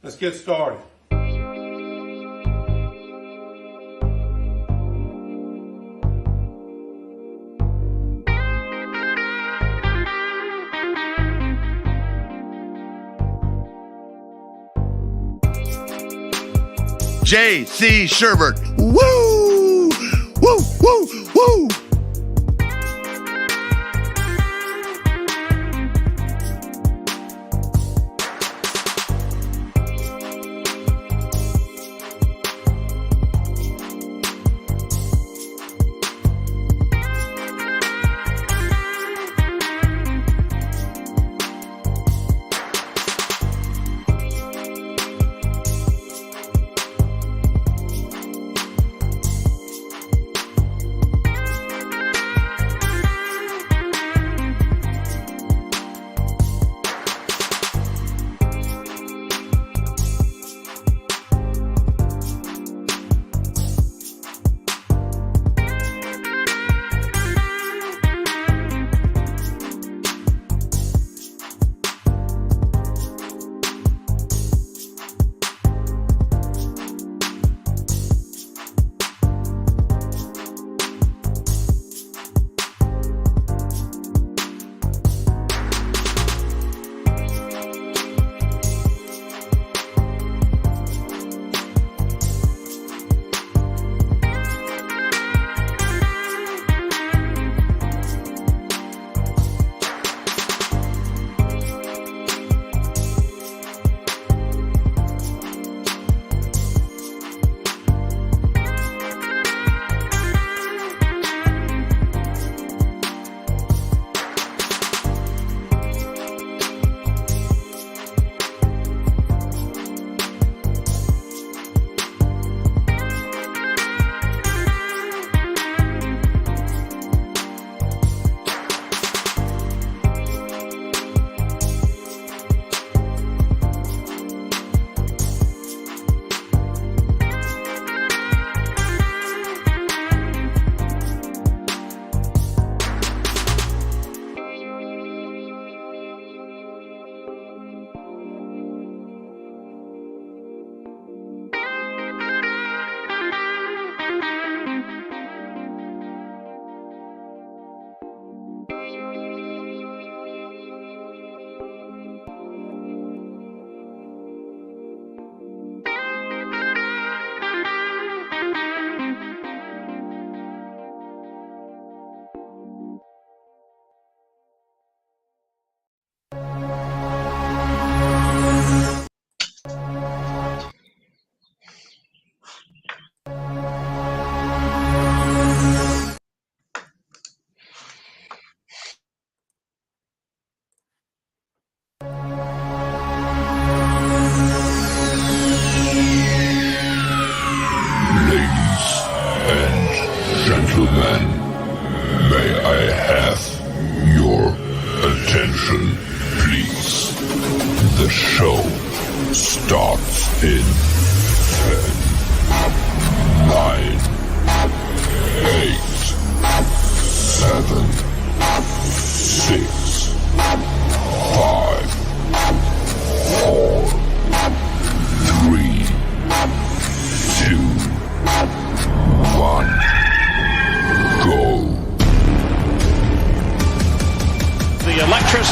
Let's get started. J.C. Sherbert. Woo! Woo! Woo! Woo!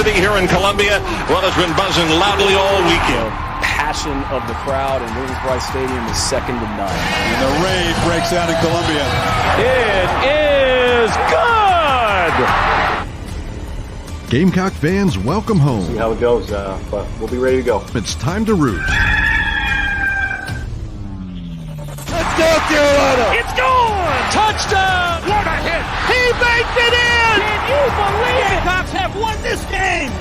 Here in Columbia, well, it's been buzzing loudly all weekend. Passion of the crowd in Williams-Brice Stadium is second to none. And the rave breaks out in Columbia. It is good! Gamecock fans, welcome home. See how it goes, but we'll be ready to go. It's time to root. Touchdown, Carolina! It's gone! Touchdown! What a hit! He baked it in! Can you believe it? Gamecocks have won this game!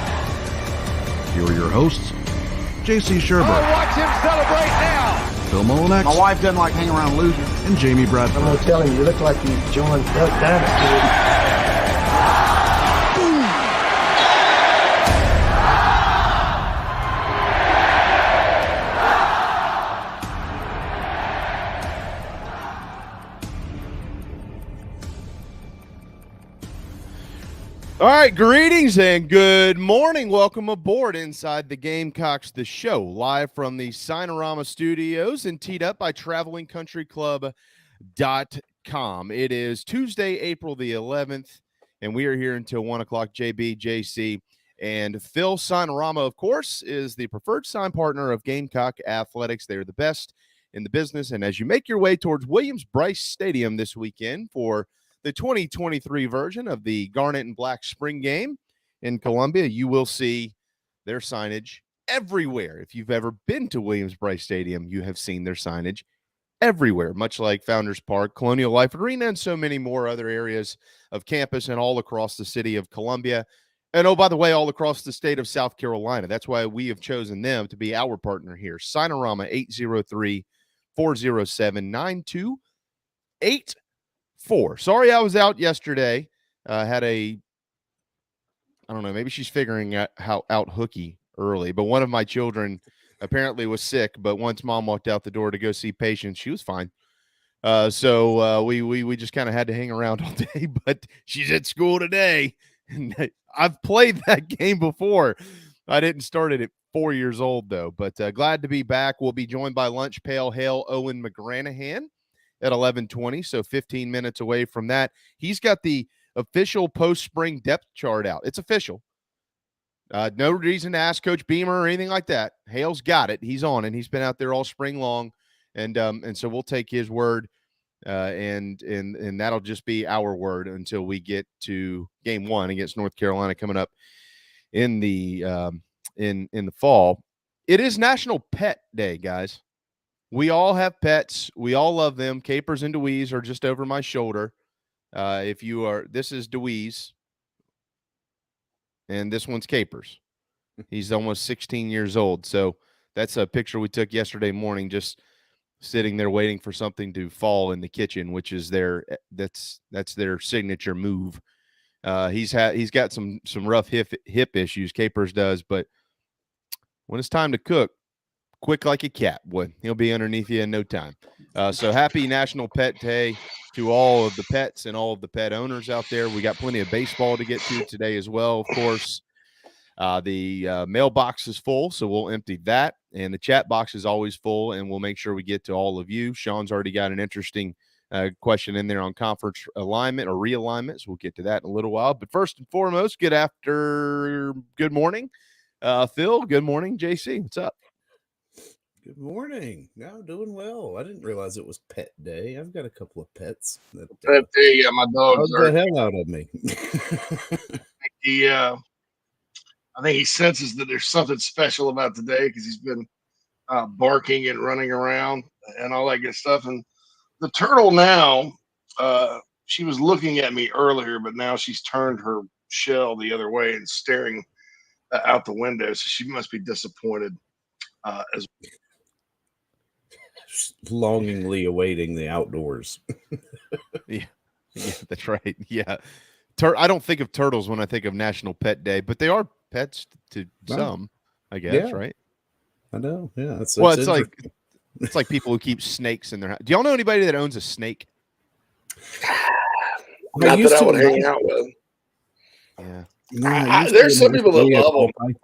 Here are your hosts, J.C. Sherbert. Oh, watch him celebrate now! Phil Molinex. My wife doesn't like hanging around losers. And Jamie Bradford. I'm going to tell you, you look like you joined Duck Dynasty. All right, greetings and good morning. Welcome aboard Inside the Gamecocks, the show, live from the Signorama Studios and teed up by TravelingCountryClub.com. It is Tuesday, April the 11th, and we are here until 1 o'clock. JB, JC, and Phil. Signorama, of course, is the preferred sign partner of Gamecock Athletics. They're the best in the business, and as you make your way towards Williams-Brice Stadium this weekend for the 2023 version of the Garnet and Black Spring Game in Columbia, you will see their signage everywhere. If you've ever been to Williams-Brice Stadium, you have seen their signage everywhere, much like Founders Park, Colonial Life Arena, and so many more other areas of campus and all across the city of Columbia. And, oh, by the way, all across the state of South Carolina. That's why we have chosen them to be our partner here. Signorama, 803-407-9284. Sorry I was out yesterday. Had a, I don't know, maybe she's figuring out how out hooky early, but one of my children apparently was sick, but once mom walked out the door to go see patients, she was fine. So we just kind of had to hang around all day, but she's at school today. And I've played that game before. I didn't start it at 4 years old, though, but glad to be back. We'll be joined by Lunch Pail Hale McGranahan at 11:20, so 15 minutes away from that. He's got the official post-spring depth chart out. It's official. No reason to ask Coach Beamer or anything like that. Hale's got it. He's on, and he's been out there all spring long, and so we'll take his word, and that'll just be our word until we get to Game 1 against North Carolina coming up in the in the fall. It is National Pet Day, guys. We all have pets. We all love them. Capers and Deweese are just over my shoulder. This is Deweese, and this one's Capers. He's almost 16 years old. So that's a picture we took yesterday morning, just sitting there waiting for something to fall in the kitchen, which is that's their signature move. He's got some rough hip issues. Capers does, but when it's time to cook, quick like a cat, boy, he'll be underneath you in no time. So happy National Pet Day to all of the pets and all of the pet owners out there. We got plenty of baseball to get to today as well, of course. The mailbox is full, so we'll empty that. And the chat box is always full, and we'll make sure we get to all of you. Sean's already got an interesting question in there on conference alignment or realignment, so we'll get to that in a little while. But first and foremost, good morning, Phil. Good morning, JC. What's up? Good morning. No, doing well. I didn't realize it was Pet Day. I've got a couple of pets that Yeah, my dogs the hell out of me. I think he senses that there's something special about today because he's been barking and running around and all that good stuff. And the turtle now, she was looking at me earlier, but now she's turned her shell the other way and staring out the window. So she must be disappointed as well. Longingly awaiting the outdoors. Yeah, that's right. Yeah. I don't think of turtles when I think of National Pet Day, but they are pets to some, I guess, right? I know. Yeah. It's like people who keep snakes in their house. Do y'all know anybody that owns a snake? Not that I would hang out with. Yeah. There's some people that love them.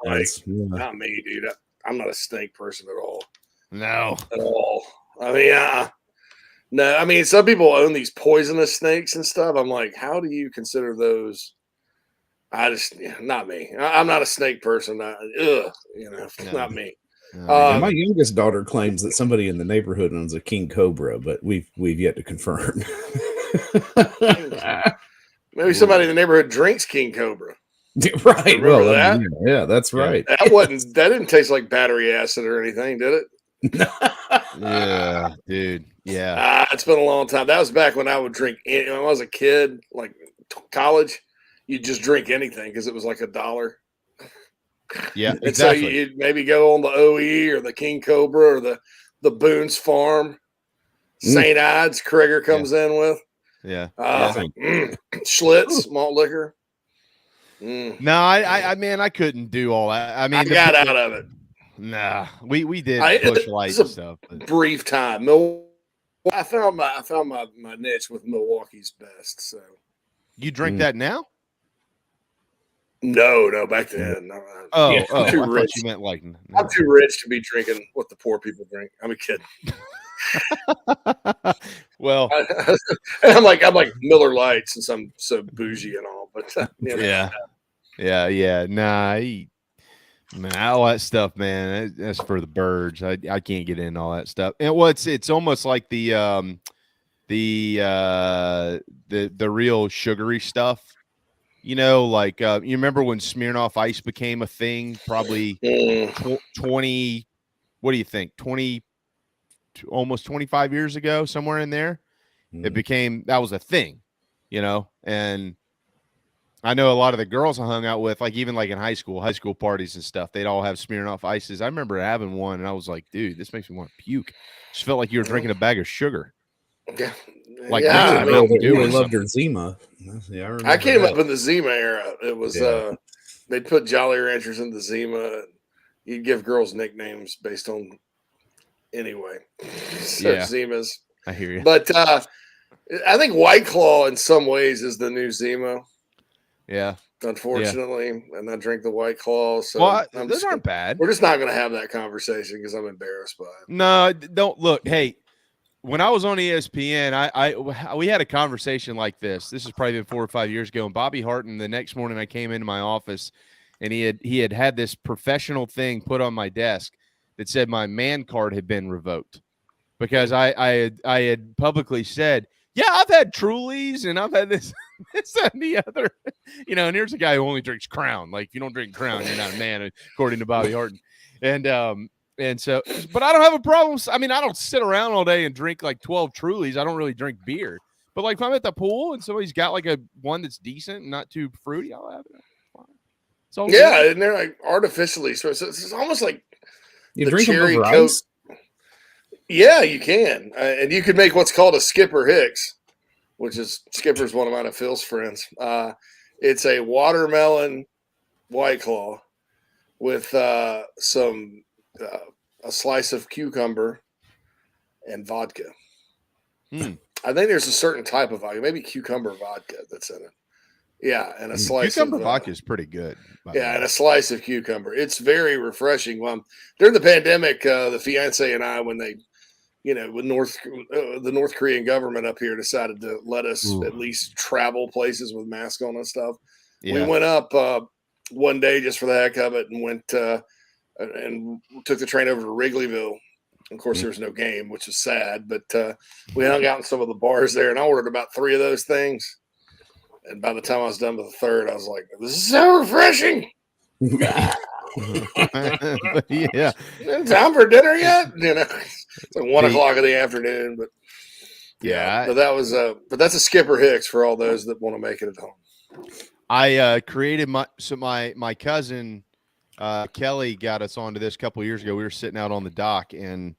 Not me, dude. I'm not a snake person at all. No. At all. I mean, no. I mean, some people own these poisonous snakes and stuff. I'm like, how do you consider those? Not me. I'm not a snake person. Not me. My youngest daughter claims that somebody in the neighborhood owns a king cobra, but we've yet to confirm. Maybe somebody in the neighborhood drinks king cobra. Right. Remember that? Yeah, that's right. That didn't taste like battery acid or anything, did it? Yeah, dude. Yeah. It's been a long time. That was back when I would drink. When I was a kid, like college, you'd just drink anything because it was like $1. Yeah, and exactly. So you'd maybe go on the OE or the King Cobra or the Boone's Farm. St. Ides, Krieger comes in with. Yeah. Schlitz, malt liquor. No, I couldn't do all that. I mean, I got out of it. Nah, we did push lights and stuff. But. Brief time. I found my niche with Milwaukee's best. So you drink that now? No, back then. No, Oh, I'm too I rich. thought you meant like. I'm too rich to be drinking what the poor people drink. I'm a kid. Well, I'm like Miller Lights since I'm so bougie and all, but you know. yeah. Nah, man, all that stuff, man. That's for the birds. I can't get into all that stuff. And it's almost like the real sugary stuff. You know, like you remember when Smirnoff Ice became a thing? Probably 20. What do you think? 20, almost 25 years ago, somewhere in there. That was a thing, you know. And I know a lot of the girls I hung out with, like even like in high school parties and stuff, they'd all have Smirnoff Ices. I remember having one, and I was like, dude, this makes me want to puke. Just felt like you were drinking a bag of sugar. Yeah. Like I Mountain Dew really or loved something. her Zima. Yeah, I remember I came that. up in the Zima era. It was they'd put Jolly Ranchers in the Zima. You'd give girls nicknames based on anyway. So Yeah. Zimas. I hear you. But I think White Claw in some ways is the new Zima. Yeah. Unfortunately, and I drink the White Claw. So Well, those aren't bad. We're just not going to have that conversation because I'm embarrassed by it. No, don't look. Hey, when I was on ESPN, we had a conversation like this. This is probably been 4 or 5 years ago. And Bobby Harton, the next morning, I came into my office, and he had this professional thing put on my desk that said my man card had been revoked because I had publicly said, yeah, I've had Trulies and I've had this, that, and the other, you know. And here's a guy who only drinks Crown. Like, if you don't drink Crown, you're not a man, according to Bobby Harton. And so, but I don't have a problem. I mean, I don't sit around all day and drink like 12 Trulies. I don't really drink beer. But like if I'm at the pool and somebody's got like one that's decent and not too fruity, I'll have it. It's all good. And they're like artificially. So it's almost like you the drink cherry them over Coke. ice? Yeah, you can. And you could make what's called a Skipper Hicks, which is Skipper's one of mine and Phil's friends. It's a watermelon White Claw with some a slice of cucumber and vodka. I think there's a certain type of vodka, maybe cucumber vodka that's in it. Yeah, and a slice cucumber of vodka is pretty good. Yeah, and a slice of cucumber. It's very refreshing. During the pandemic, the fiance and I, when they, when the North Korean government up here decided to let us at least travel places with masks on and stuff, we went up one day just for the heck of it and went and took the train over to Wrigleyville. Of course, there was no game, which is sad, but we hung out in some of the bars there, and I ordered about 3 of those things. And by the time I was done with the third, I was like, this is so refreshing. Yeah. Time for dinner yet? It's like 1 o'clock in the afternoon, but but that was but that's a Skipper Hicks for all those that want to make it at home. I created my cousin Kelly got us onto this a couple of years ago. We were sitting out on the dock and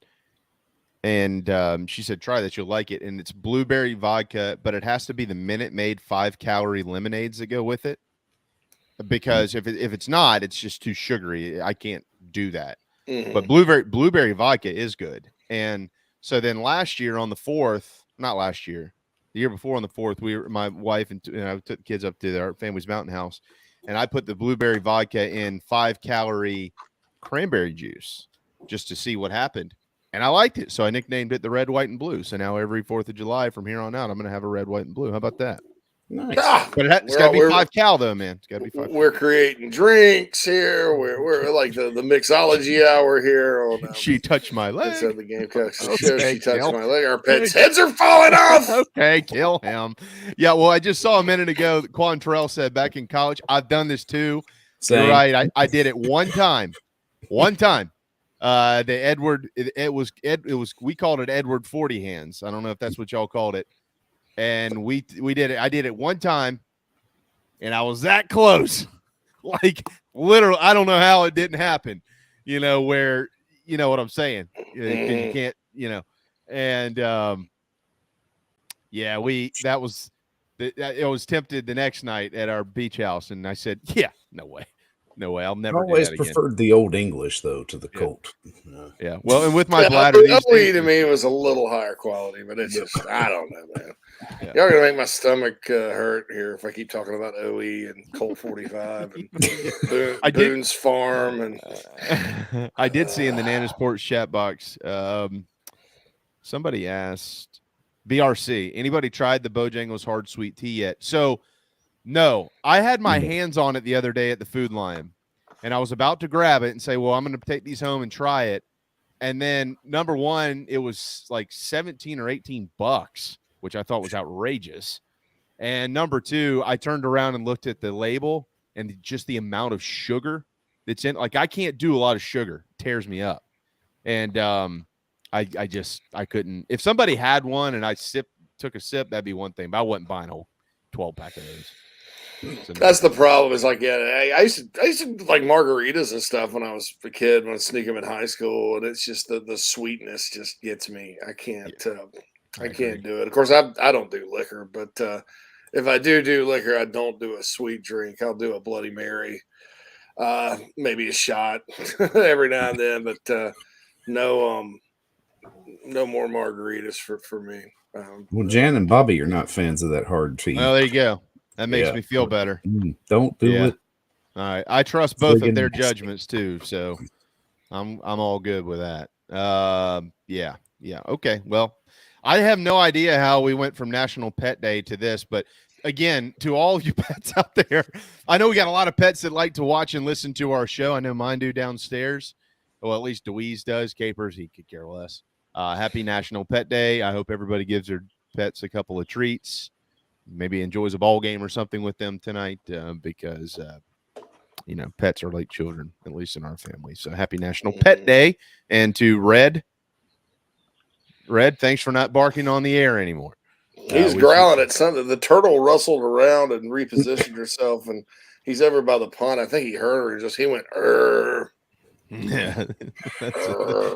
she said, try this, you'll like it. And it's blueberry vodka, but it has to be the Minute Maid 5-calorie lemonades that go with it. Because if it's not, it's just too sugary. I can't do that. But blueberry vodka is good. And so then last year on the 4th, not last year, the year before on the 4th, my wife and I took the kids up to our family's mountain house, and I put the blueberry vodka in 5-calorie cranberry juice just to see what happened. And I liked it. So I nicknamed it the Red, White, and Blue. So now every 4th of July from here on out, I'm going to have a red, white, and blue. How about that? Nice. But it's got to be 5 cal though, man. It's got to be 5 cal. We're creating drinks here. We're like the mixology hour here. She touched my leg. Inside the Gamecocks show. Okay, She touched Kel. my leg. Our pets' heads are falling off. Okay, kill him. Yeah, well, I just saw a minute ago that Quantrell said back in college, I've done this too. Same. You're right. I did it one time. The Edward, it was we called it Edward 40 hands. I don't know if that's what y'all called it. And we did it. I did it one time, and I was that close. Like literally, I don't know how it didn't happen. Where you know what I'm saying? You can't, And yeah, I was tempted the next night at our beach house, and I said, yeah, no way. No way. I'll I never do always that again. preferred the Old English though to the Yeah. Colt. Yeah. Well, and with my Yeah, bladder, these OE days, to me was a little higher quality, but it's Yep. just I don't know, man. Yeah. Y'all gonna make my stomach hurt here if I keep talking about OE and Colt 45 and I did- Boone's Farm and I did see in the Nana Sports chat box, somebody asked BRC, anybody tried the Bojangles hard sweet tea yet? So no, I had my hands on it the other day at the Food Lion, and I was about to grab it and say, well, I'm going to take these home and try it. And then number one, it was like 17 or 18 bucks, which I thought was outrageous. And number two, I turned around and looked at the label and just the amount of sugar that's in. Like, I can't do a lot of sugar. It tears me up. And I couldn't. If somebody had one and I took a sip, that'd be one thing. But I wasn't buying a whole 12-pack of those. So that's the problem. Is like, yeah, I used to like margaritas and stuff when I was a kid. When I sneak them in high school, and it's just the sweetness just gets me. I can't. I can't do it. Of course, I don't do liquor, but if I do liquor, I don't do a sweet drink. I'll do a Bloody Mary, maybe a shot every now and then, but no more margaritas for me. Well, Jan and Bobby are not fans of that hard tea. Well, there you go. That makes me feel better. Don't do it. All right. I trust both of their judgments too, so I'm all good with that. Yeah. Okay. Well, I have no idea how we went from National Pet Day to this, but again, to all of you pets out there, I know we got a lot of pets that like to watch and listen to our show. I know mine do downstairs. Well, at least Deweese does. Capers, he could care less. Happy National Pet Day. I hope everybody gives their pets a couple of treats. Maybe enjoys a ball game or something with them tonight because, pets are like children, at least in our family. So happy National Pet Day. And to Red, thanks for not barking on the air anymore. He's growling at something. The turtle rustled around and repositioned herself, and he's over by the pond. I think he heard her. He went, Yeah.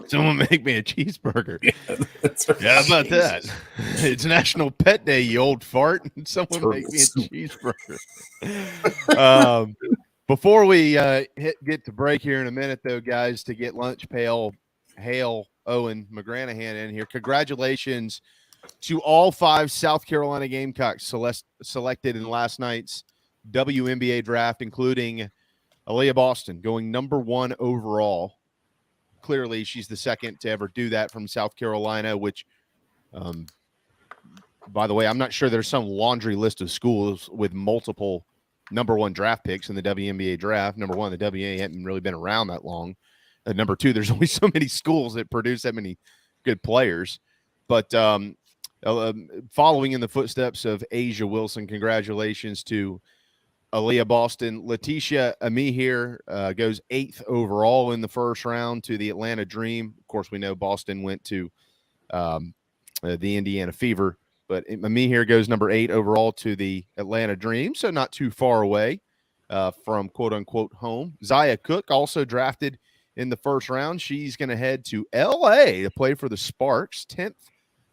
Someone make me a cheeseburger. Yeah, how about that? It's National Pet Day, you old fart. Someone make me a cheeseburger. Before we get to break here in a minute, though, guys, to get lunch pail Hale McGranahan in here. Congratulations to all 5 South Carolina Gamecocks selected in last night's WNBA draft, including Aaliyah Boston going number 1 overall. Clearly, she's the second to ever do that from South Carolina, which, by the way, I'm not sure there's some laundry list of schools with multiple number 1 draft picks in the WNBA draft. Number 1, the WNBA hadn't really been around that long. Number 2, there's only so many schools that produce that many good players. But following in the footsteps of Asia Wilson, congratulations to Aaliyah Boston. Letitia Amihir goes 8th overall in the first round to the Atlanta Dream. Of course, we know Boston went to the Indiana Fever, but Amihir goes number 8 overall to the Atlanta Dream, so not too far away from quote-unquote home. Zaya Cook also drafted in the first round. She's going to head to L.A. to play for the Sparks, 10th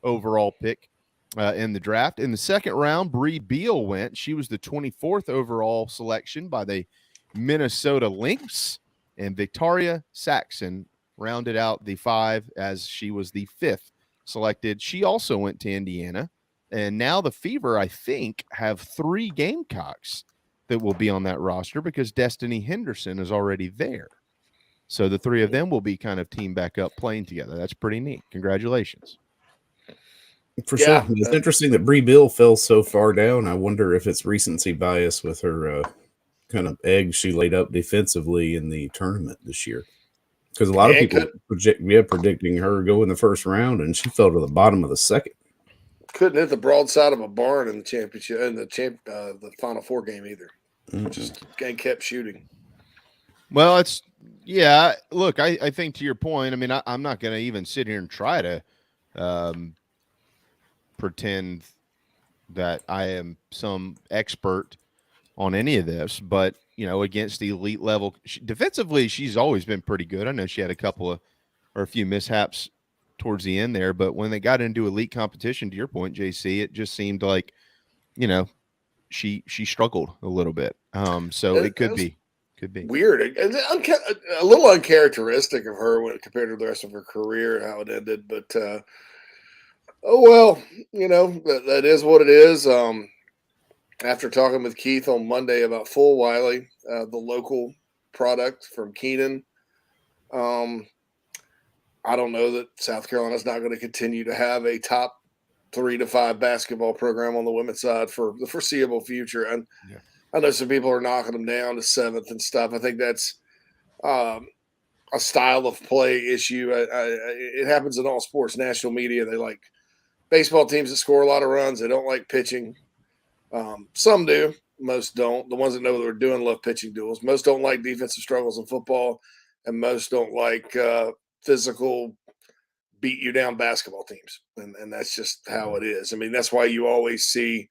overall pick in the draft. In the second round, Bree Beal went. She was the 24th overall selection by the Minnesota Lynx, and Victoria Saxon rounded out the 5 as she was the 5th selected. She also went to Indiana, and now the Fever, I think, have 3 Gamecocks that will be on that roster because Destiny Henderson is already there. So the 3 of them will be kind of teamed back up playing together. That's pretty neat. Congratulations. For sure. It's interesting that Bree Bill fell so far down. I wonder if it's recency bias with her kind of eggs she laid up defensively in the tournament this year. Because a lot of people predicting her go in the first round, and she fell to the bottom of the second. Couldn't hit the broadside of a barn in the championship in the Final Four game either. Just kept shooting. Well, look, I think to your point, I mean, I'm not going to even sit here and try to pretend that I am some expert on any of this, but against the elite level defensively, she's always been pretty good. I know she had a few mishaps towards the end there, but when they got into elite competition, to your point, JC, it just seemed like, she struggled a little bit. So it could Could be weird. A little uncharacteristic of her when compared to the rest of her career and how it ended. But oh well, that is what it is. After talking with Keith on Monday about Full Wiley, the local product from Keenan, I don't know that South Carolina's not going to continue to have a top 3 to 5 basketball program on the women's side for the foreseeable future. And I know some people are knocking them down to 7th and stuff. I think that's a style of play issue. It happens in all sports. National media, they like baseball teams that score a lot of runs. They don't like pitching. Some do. Most don't. The ones that know what they're doing love pitching duels. Most don't like defensive struggles in football, and most don't like physical beat you down basketball teams. And that's just how it is. I mean, that's why you always see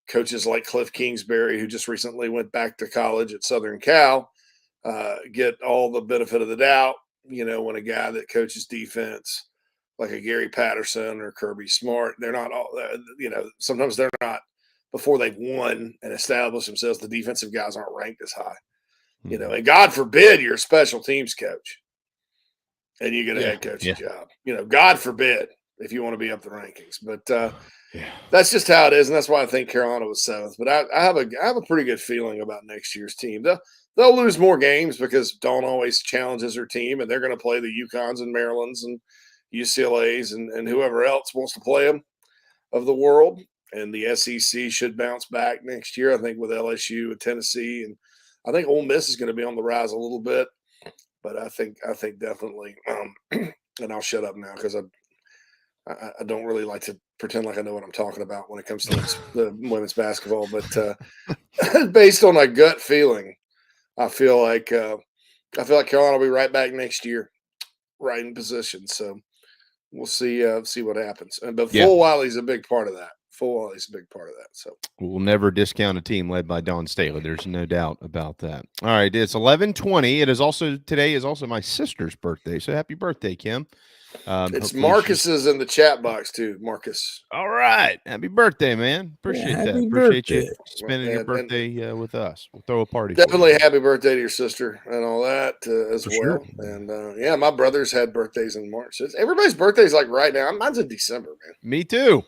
coaches like Cliff Kingsbury, who just recently went back to college at Southern Cal, get all the benefit of the doubt, when a guy that coaches defense like a Gary Patterson or Kirby Smart, they're not all, sometimes they're not, before they've won and established themselves, the defensive guys aren't ranked as high, and God forbid you're a special teams coach and you get a head coaching job, God forbid if you want to be up the rankings, but that's just how it is. And that's why I think Carolina was 7th, but I have a pretty good feeling about next year's team. They'll lose more games because Dawn always challenges her team, and they're going to play the UConns and Marylands and UCLAs and whoever else wants to play them of the world. And the SEC should bounce back next year, I think, with LSU and Tennessee. And I think Ole Miss is going to be on the rise a little bit. But I think definitely and I'll shut up now because I don't really like to pretend like I know what I'm talking about when it comes to the women's basketball. But based on my gut feeling, I feel like Carolina will be right back next year, right in position. So we'll see what happens. But Full Wiley's a big part of that. So we'll never discount a team led by Dawn Staley. There's no doubt about that. All right, it's 11:20. Today is also my sister's birthday. So happy birthday, Kim. It's Marcus's in the chat box too, Marcus. All right, happy birthday, man. Appreciate that. Appreciate you spending your birthday with us. We'll throw a party. Definitely happy birthday to your sister and all that as well. Sure. And my brothers had birthdays in March. Everybody's birthday's like right now. Mine's in December, man. Me too.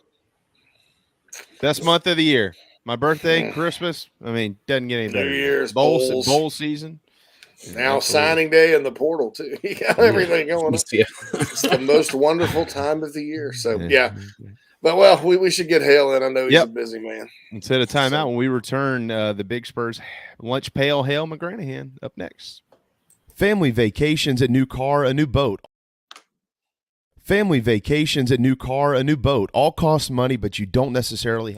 Best month of the year. My birthday, Christmas. I mean, doesn't get any better. New Year's, bowl season. Now signing day in the portal too. You got everything going on. It's the most wonderful time of the year. So but we should get Hale in. I know he's a busy man. Let's hit a timeout. When we return, the Big Spurs lunch pail Hale McGranahan up next. Family vacations, a new car, a new boat. Family vacations, a new car, a new boat, all cost money, but you don't necessarily.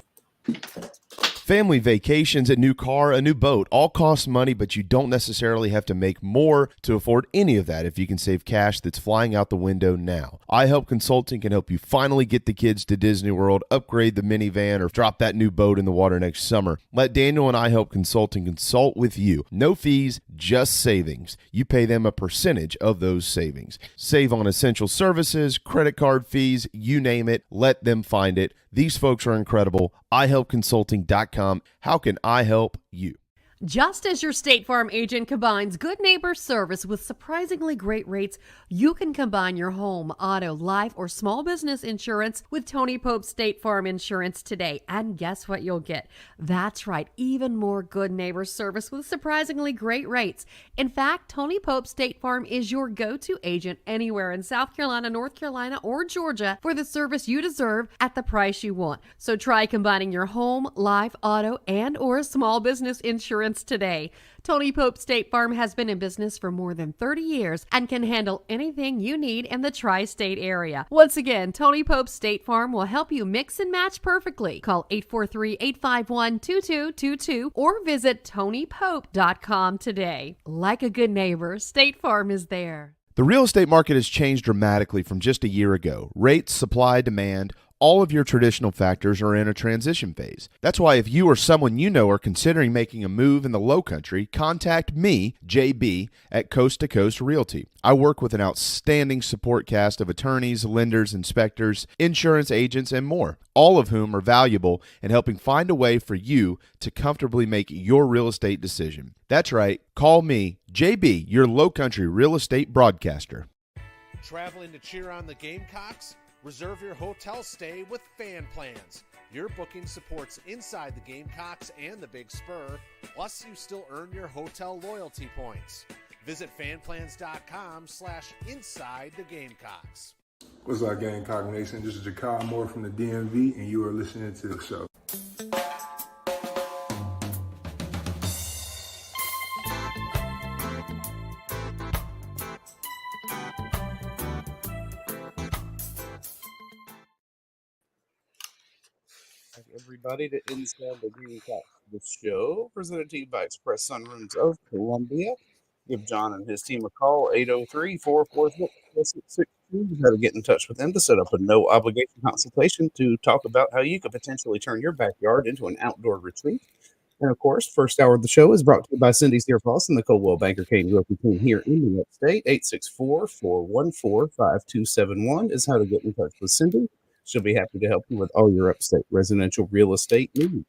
Family vacations, a new car, a new boat, all cost money, but you don't necessarily have to make more to afford any of that if you can save cash that's flying out the window now. iHelp Consulting can help you finally get the kids to Disney World, upgrade the minivan, or drop that new boat in the water next summer. Let Daniel and iHelp Consulting consult with you. No fees, just savings. You pay them a percentage of those savings. Save on essential services, credit card fees, you name it. Let them find it. These folks are incredible. iHelpConsulting.com. How can I help you? Just as your State Farm agent combines good neighbor service with surprisingly great rates, you can combine your home, auto, life, or small business insurance with Tony Pope State Farm Insurance today. And guess what you'll get? That's right, even more good neighbor service with surprisingly great rates. In fact, Tony Pope State Farm is your go-to agent anywhere in South Carolina, North Carolina, or Georgia for the service you deserve at the price you want. So try combining your home, life, auto, and or small business insurance today. Tony Pope State Farm has been in business for more than 30 years and can handle anything you need in the tri-state area. Once again, Tony Pope State Farm will help you mix and match perfectly. Call 843-851-2222 or visit TonyPope.com today. Like a good neighbor, State Farm is there. The real estate market has changed dramatically from just a year ago. Rates, supply, demand, all of your traditional factors are in a transition phase. That's why if you or someone you know are considering making a move in the Low Country, contact me, JB, at Coast to Coast Realty. I work with an outstanding support cast of attorneys, lenders, inspectors, insurance agents, and more, all of whom are valuable in helping find a way for you to comfortably make your real estate decision. That's right. Call me, JB, your Low Country real estate broadcaster. Traveling to cheer on the Gamecocks? Reserve your hotel stay with Fan Plans. Your booking supports inside the Gamecocks and the Big Spur, plus you still earn your hotel loyalty points. Visit fanplans.com/inside the Gamecocks. What's up, Gamecock Nation? This is Jakar Moore from the DMV, and you are listening to the show. Everybody to Inside the Gamecocks, the show presented to you by Express Sunrooms of Columbia. Give John and his team a call, 803-446-4662. You got to get in touch with them to set up a no-obligation consultation to talk about how you could potentially turn your backyard into an outdoor retreat. And, of course, first hour of the show is brought to you by Cindy Searfoss and the Coldwell Banker Kane Realty team here in the Upstate. 864-414-5271 is how to get in touch with Cindy. She'll be happy to help you with all your Upstate residential real estate needs.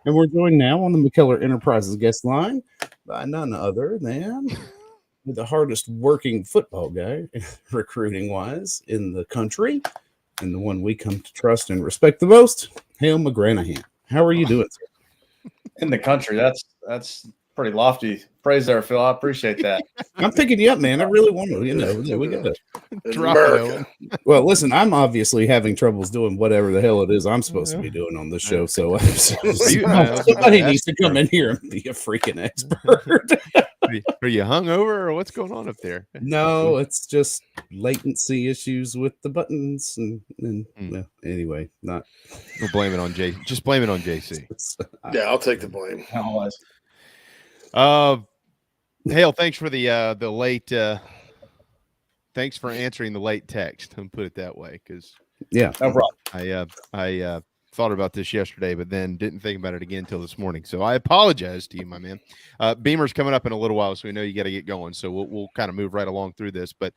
And we're joined now on the McKellar Enterprises guest line by none other than the hardest working football guy, recruiting-wise, in the country, and the one we come to trust and respect the most, Hale McGranahan. How are you doing, sir? In the country, that's pretty lofty praise there, Phil. I appreciate that. I'm picking you up, man. I really want to, we got to drop it. Well, listen, I'm obviously having troubles doing whatever the hell it is I'm supposed to be doing on this show. So somebody needs to come in here and be a freaking expert. Are you hungover or what's going on up there? No, it's just latency issues with the buttons. And well, anyway, not. We'll blame it on Jay. Just blame it on JC. Yeah, I'll take the blame. Always. Hale, thanks for the late thanks for answering the late text. I'll put it that way, because no problem. I thought about this yesterday, but then didn't think about it again until this morning. So I apologize to you, my man. Beamer's coming up in a little while, so we know you got to get going. So we'll kind of move right along through this. But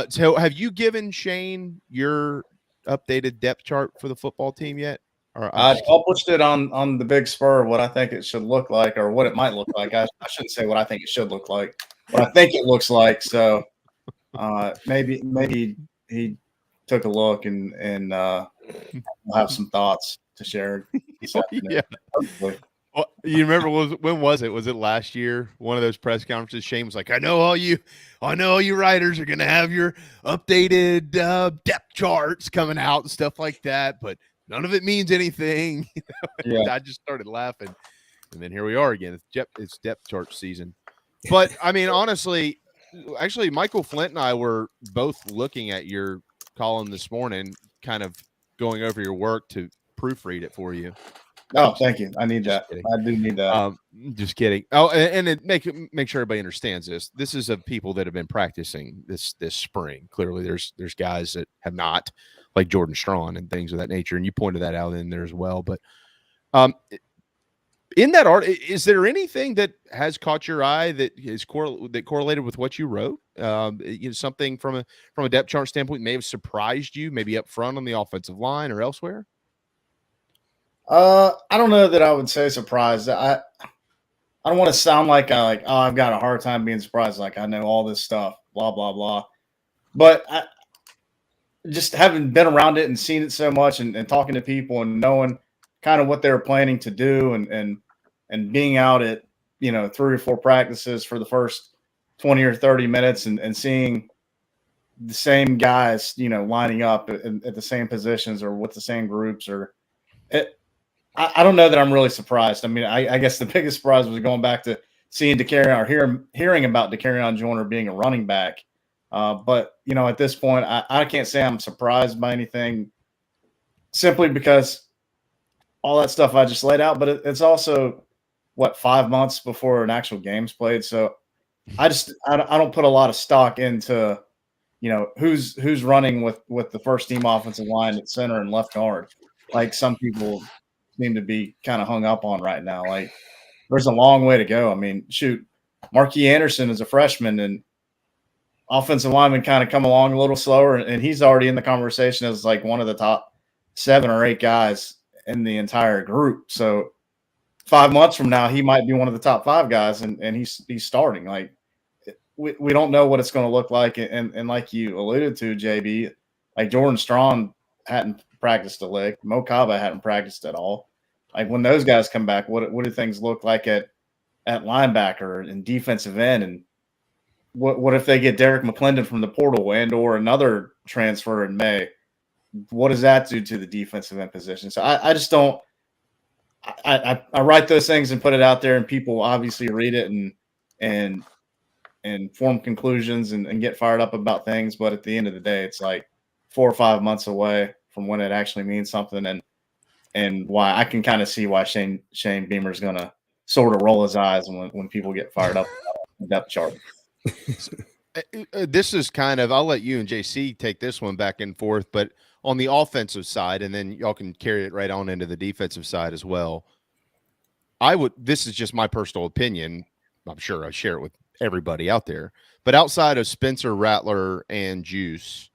so have you given Shane your updated depth chart for the football team yet? I published it on the Big Spur, what I think it should look like, or what it might look like. I shouldn't say what I think it should look like, what I think it looks like. So maybe he took a look and we'll have some thoughts to share this afternoon. Yeah. Well, you remember when was it? Was it last year? One of those press conferences. Shane was like, "I know all you writers are going to have your updated depth charts coming out and stuff like that, but none of it means anything." Yeah. I just started laughing, and then here we are again. It's depth chart season. But I mean, honestly, actually, Michael Flint and I were both looking at your column this morning, kind of going over your work to proofread it for you. Oh, thank you. I need that. I do need that. Just kidding. Oh, and make sure everybody understands this. This is of people that have been practicing this spring. Clearly, there's guys that have not, like Jordan Strawn and things of that nature. And you pointed that out in there as well. But in that art, is there anything that has caught your eye that is correlated with what you wrote? Something from a depth chart standpoint may have surprised you, maybe up front on the offensive line or elsewhere? I don't know that I would say surprised. I don't want to sound like I've got a hard time being surprised. Like I know all this stuff, blah, blah, blah. But I just having been around it and seen it so much and talking to people and knowing kind of what they were planning to do and being out at, 3 or 4 practices for the first 20 or 30 minutes and seeing the same guys, lining up at the same positions or with the same groups I don't know that I'm really surprised. I mean, I guess the biggest surprise was going back to seeing Dakarrion or hearing about Dakarrion Joyner being a running back. But, at this point, I can't say I'm surprised by anything simply because all that stuff I just laid out. But it's also, 5 months before an actual game's played. So I don't put a lot of stock into who's running with the first team offensive line at center and left guard, like some people seem to be kind of hung up on right now. Like there's a long way to go. I mean, shoot, Marquis Anderson is a freshman and offensive lineman kind of come along a little slower, and he's already in the conversation as like one of the top 7 or 8 guys in the entire group. So 5 months from now, he might be one of the top 5 guys, and he's starting. Like we don't know what it's going to look like, and like you alluded to, JB, like Jordan Strong hadn't practiced a lick, Mo Kaba hadn't practiced at all. Like when those guys come back, what do things look like at linebacker and defensive end, and what if they get Derek McClendon from the portal and or another transfer in May? What does that do to the defensive end position? So I just don't. I write those things and put it out there, and people obviously read it and form conclusions and get fired up about things. But at the end of the day, it's like 4 or 5 months away from when it actually means something, and why I can kind of see why Shane Beamer's going to sort of roll his eyes when people get fired up about the depth chart. This is kind of, I'll let you and JC take this one back and forth, but on the offensive side, and then y'all can carry it right on into the defensive side as well. This is just my personal opinion. I'm sure I share it with everybody out there, but outside of Spencer Rattler and Juice,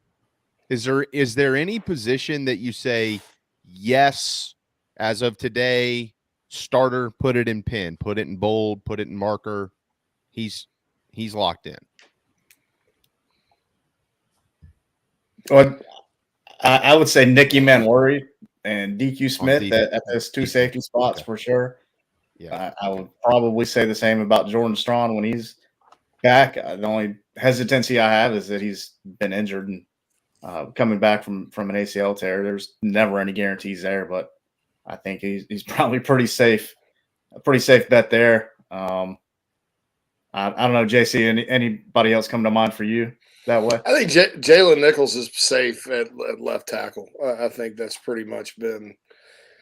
is there any position that you say, yes, as of today, starter, put it in pen, put it in bold, put it in marker, he's locked in? Well, I would say Nicky Manwari and DQ Smith at those 2 safety spots for sure. Yeah, I would probably say the same about Jordan Strong when he's back. The only hesitancy I have is that he's been injured and coming back from an ACL tear. There's never any guarantees there, but I think he's probably pretty safe. A pretty safe bet there. I don't know, JC. Anybody else come to mind for you that way? I think Jalen Nichols is safe at left tackle. I think that's pretty much been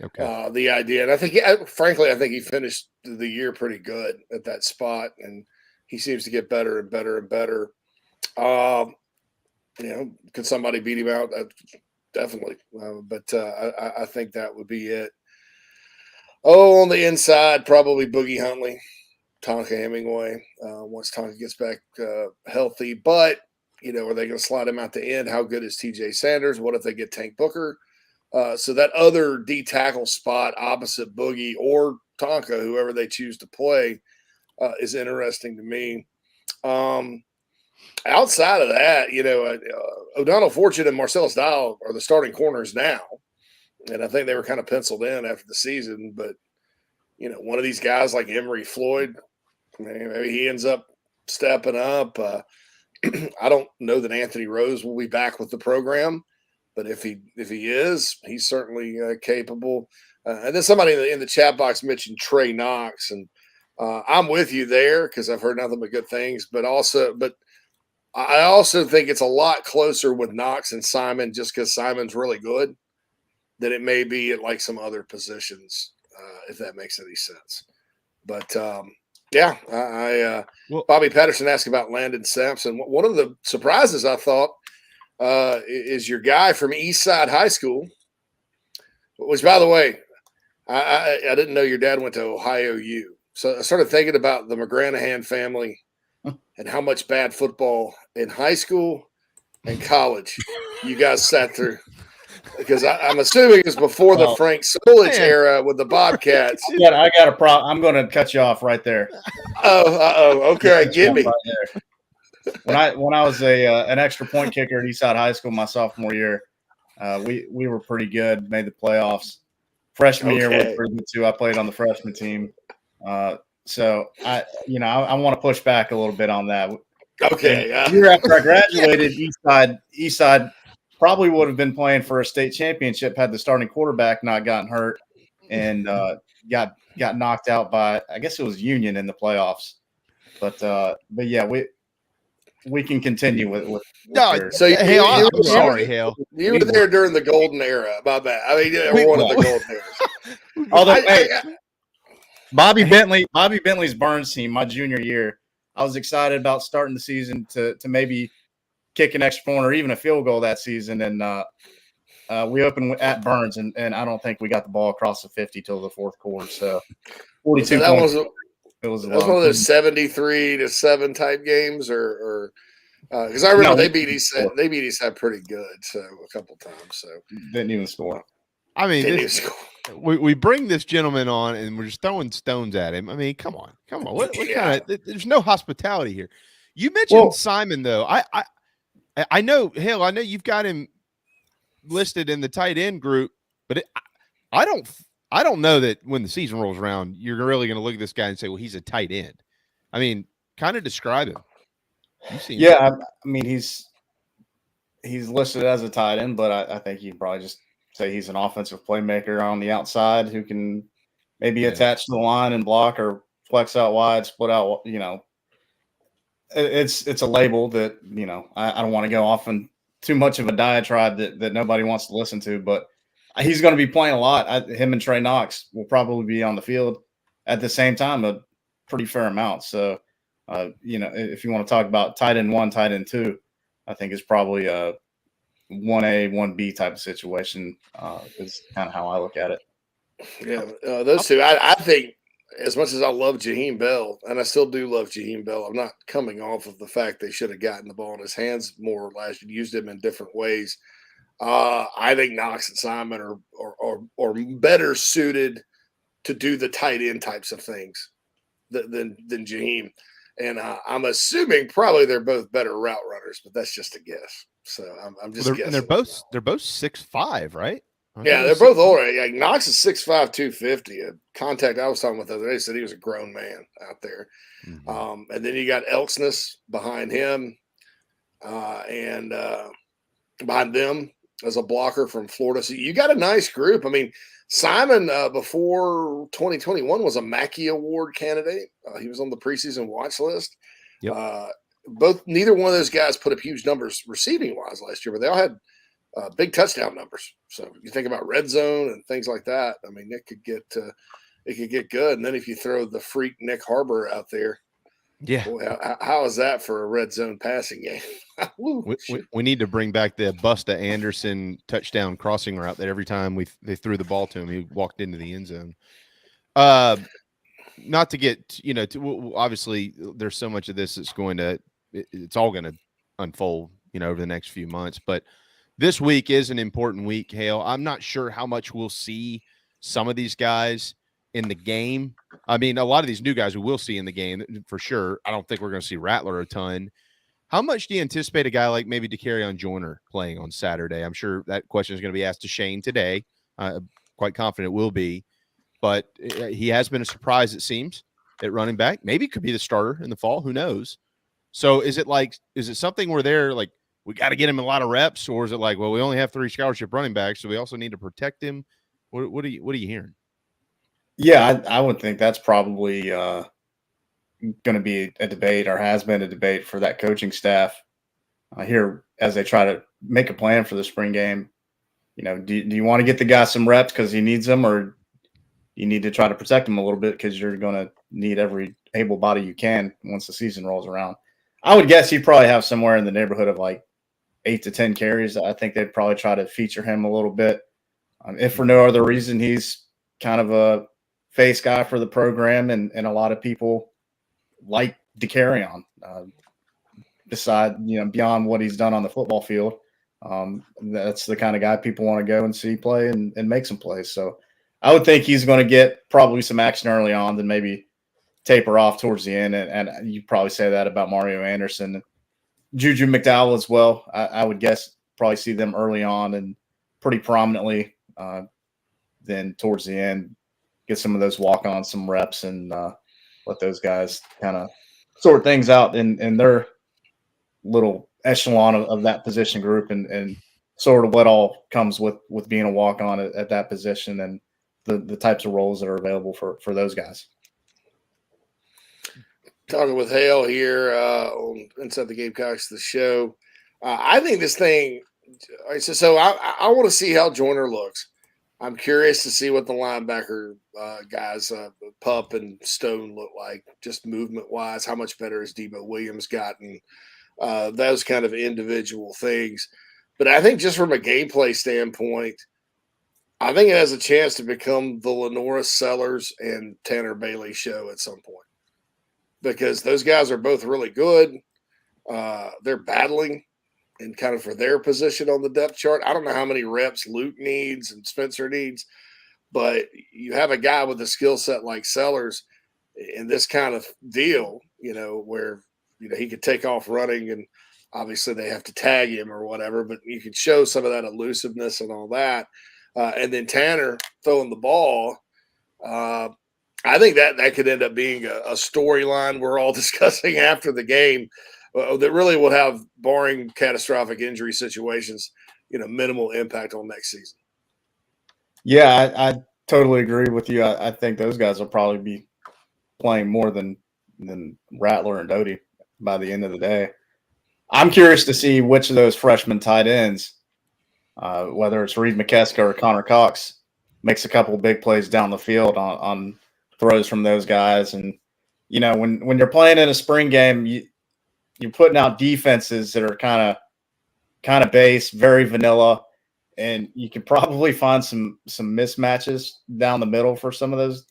the idea. And I think, frankly, I think he finished the year pretty good at that spot, and he seems to get better and better and better. Could somebody beat him out? Definitely. But I think that would be it. Oh, on the inside, probably Boogie Huntley, Tonka Hemingway, once Tonka gets back healthy. But, are they going to slide him out the end? How good is TJ Sanders? What if they get Tank Booker? So that other D tackle spot opposite Boogie or Tonka, whoever they choose to play, is interesting to me. Outside of that, O'Donnell Fortune and Marcellus Dial are the starting corners now. And I think they were kind of penciled in after the season. But, one of these guys like Emory Floyd, maybe he ends up stepping up. I don't know that Anthony Rose will be back with the program, but if he is, he's certainly capable. And then somebody in the chat box mentioned Trey Knox, and I'm with you there because I've heard nothing but good things. But I also think it's a lot closer with Knox and Simon, just because Simon's really good, than it may be at like some other positions, if that makes any sense. But Bobby Patterson asked about Landon Sampson. One of the surprises I thought is your guy from Eastside High School, which, by the way, I didn't know your dad went to Ohio U. So I started thinking about the McGranahan family and how much bad football in high school and college you guys sat through. Because I'm assuming it's before the Frank Solich era with the Bobcats. I got a problem. I'm going to cut you off right there. Okay, give me. Right when I was an extra point kicker at Eastside High School my sophomore year, we were pretty good. Made the playoffs. Freshman year, we were pretty good too. I played on the freshman team, so I want to push back a little bit on that. Okay. Year after I graduated, Eastside probably would have been playing for a state championship had the starting quarterback not gotten hurt and got knocked out by, I guess it was Union in the playoffs. But yeah, we can continue with no. So Hale, I'm sorry, Hale. You were there during the golden era. My bad. I mean, we're one of the golden eras. Although, Bobby Bentley's Burns team, my junior year, I was excited about starting the season to maybe kick an extra point or even a field goal that season. And we opened at Burns, and I don't think we got the ball across the 50 till the fourth quarter. So 42 that points. It was one of those 73-7 type games, or because I remember they beat East Side pretty good, so a couple times. So didn't even score. I mean, we bring this gentleman on and we're just throwing stones at him. I mean, come on. What kind of? There's no hospitality here. You mentioned Simon though. I know, Hale. I know you've got him listed in the tight end group, but I don't know that when the season rolls around, you're really going to look at this guy and say, well, he's a tight end. I mean, kind of describe him. I mean, he's listed as a tight end, but I think you probably just say he's an offensive playmaker on the outside who can maybe attach to the line and block or flex out wide, split out. You know, it's a label that, you know, I don't want to go off on too much of a diatribe that nobody wants to listen to, but he's going to be playing a lot. Him and Trey Knox will probably be on the field at the same time, a pretty fair amount. So, you know, if you want to talk about tight end 1, tight end 2, I think it's probably a 1A, 1B type of situation is kind of how I look at it. Yeah, those two. I think as much as I love Jaheim Bell, and I still do love Jaheim Bell, I'm not coming off of the fact they should have gotten the ball in his hands more last year, used him in different ways. I think Knox and Simon are better suited to do the tight end types of things than Jaheim. And I'm assuming probably they're both better route runners, but that's just a guess. So I'm just guessing. And they're both 6'5", right? Yeah, they're both older. Like Knox is 6'5", 250. A contact I was talking with the other day said he was a grown man out there. Mm-hmm. And then you got Elksness behind him, and behind them as a blocker from Florida. So you got a nice group. I mean, Simon before 2021 was a Mackey Award candidate. He was on the preseason watch list. Yep. Neither one of those guys put up huge numbers receiving wise last year, but they all had big touchdown numbers. So you think about red zone and things like that. I mean, it could get good. And then if you throw the freak Nick Harbor out there, boy, how is that for a red zone passing game? we need to bring back the Busta Anderson touchdown crossing route that every time they threw the ball to him, he walked into the end zone. Not to get, you know, obviously there's so much of this that's it's all going to unfold, you know, over the next few months. But this week is an important week, Hale. I'm not sure how much we'll see some of these guys in the game. I mean, a lot of these new guys we will see in the game for sure. I don't think we're going to see Rattler a ton. How much do you anticipate a guy like maybe DeCarrion Joyner playing on Saturday? I'm sure that question is going to be asked to Shane today. Quite confident it will be. But he has been a surprise, it seems, at running back. Maybe could be the starter in the fall. Who knows? So is it something where they're like, we got to get him a lot of reps, or is it like, well, we only have 3 scholarship running backs, so we also need to protect him? What are you hearing? Yeah, I would think that's probably going to be a debate, or has been a debate for that coaching staff here as they try to make a plan for the spring game. You know, do you want to get the guy some reps because he needs them, or you need to try to protect him a little bit because you're going to need every able body you can once the season rolls around? I would guess he'd probably have somewhere in the neighborhood of like 8 to 10 carries. I think they'd probably try to feature him a little bit. If for no other reason, he's kind of a face guy for the program, and a lot of people like DeCarrion. Beyond what he's done on the football field, that's the kind of guy people want to go and see play and make some plays. So I would think he's going to get probably some action early on, then maybe taper off towards the end. And you probably say that about Mario Anderson, Juju McDowell as well. I would guess probably see them early on and pretty prominently. Then towards the end, get some of those walk-ons some reps and let those guys kind of sort things out in their little echelon of that position group and sort of what all comes with being a walk-on at that position and the types of roles that are available for those guys. Talking with Hale here on Inside the Gamecocks, the show. I think this thing – so I want to see how Joyner looks. I'm curious to see what the linebacker guys, Pup and Stone, look like, just movement-wise. How much better has Debo Williams gotten? those kind of individual things. But I think just from a gameplay standpoint, I think it has a chance to become the Lenora Sellers and Tanner Bailey show at some point, because those guys are both really good. They're battling and kind of for their position on the depth chart. I don't know how many reps Luke needs and Spencer needs, but you have a guy with a skill set like Sellers in this kind of deal, where, he could take off running, and obviously they have to tag him or whatever, but you could show some of that elusiveness and all that. And then Tanner throwing the ball. I think that could end up being a storyline we're all discussing after the game that really will have, barring catastrophic injury situations, minimal impact on next season. Yeah, I totally agree with you. I think those guys will probably be playing more than Rattler and Doty by the end of the day. I'm curious to see which of those freshman tight ends, whether it's Reed McKeska or Connor Cox, makes a couple big plays down the field on throws from those guys. And when you're playing in a spring game, you're putting out defenses that are kind of base, very vanilla, and you can probably find some mismatches down the middle for some of those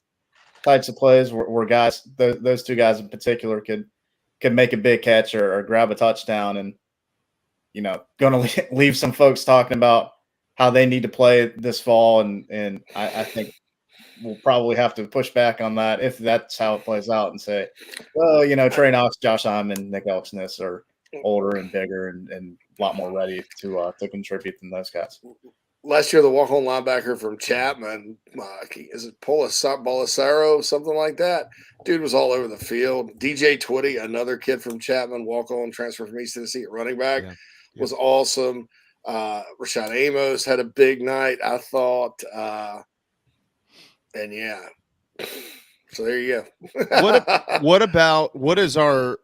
types of plays where guys, those two guys in particular, could make a big catch or grab a touchdown, and going to leave some folks talking about how they need to play this fall, and I think we'll probably have to push back on that if that's how it plays out and say, well, Trey Knox, Josh Hyman, Nick Elksness are older and bigger and a lot more ready to contribute than those guys. Last year, the walk-on linebacker from Chapman, is it Polisaro, something like that? Dude was all over the field. DJ Twitty, another kid from Chapman, walk-on, transfer from East Tennessee at running back, was awesome. Rashad Amos had a big night, I thought. And yeah, so there you go. What is our?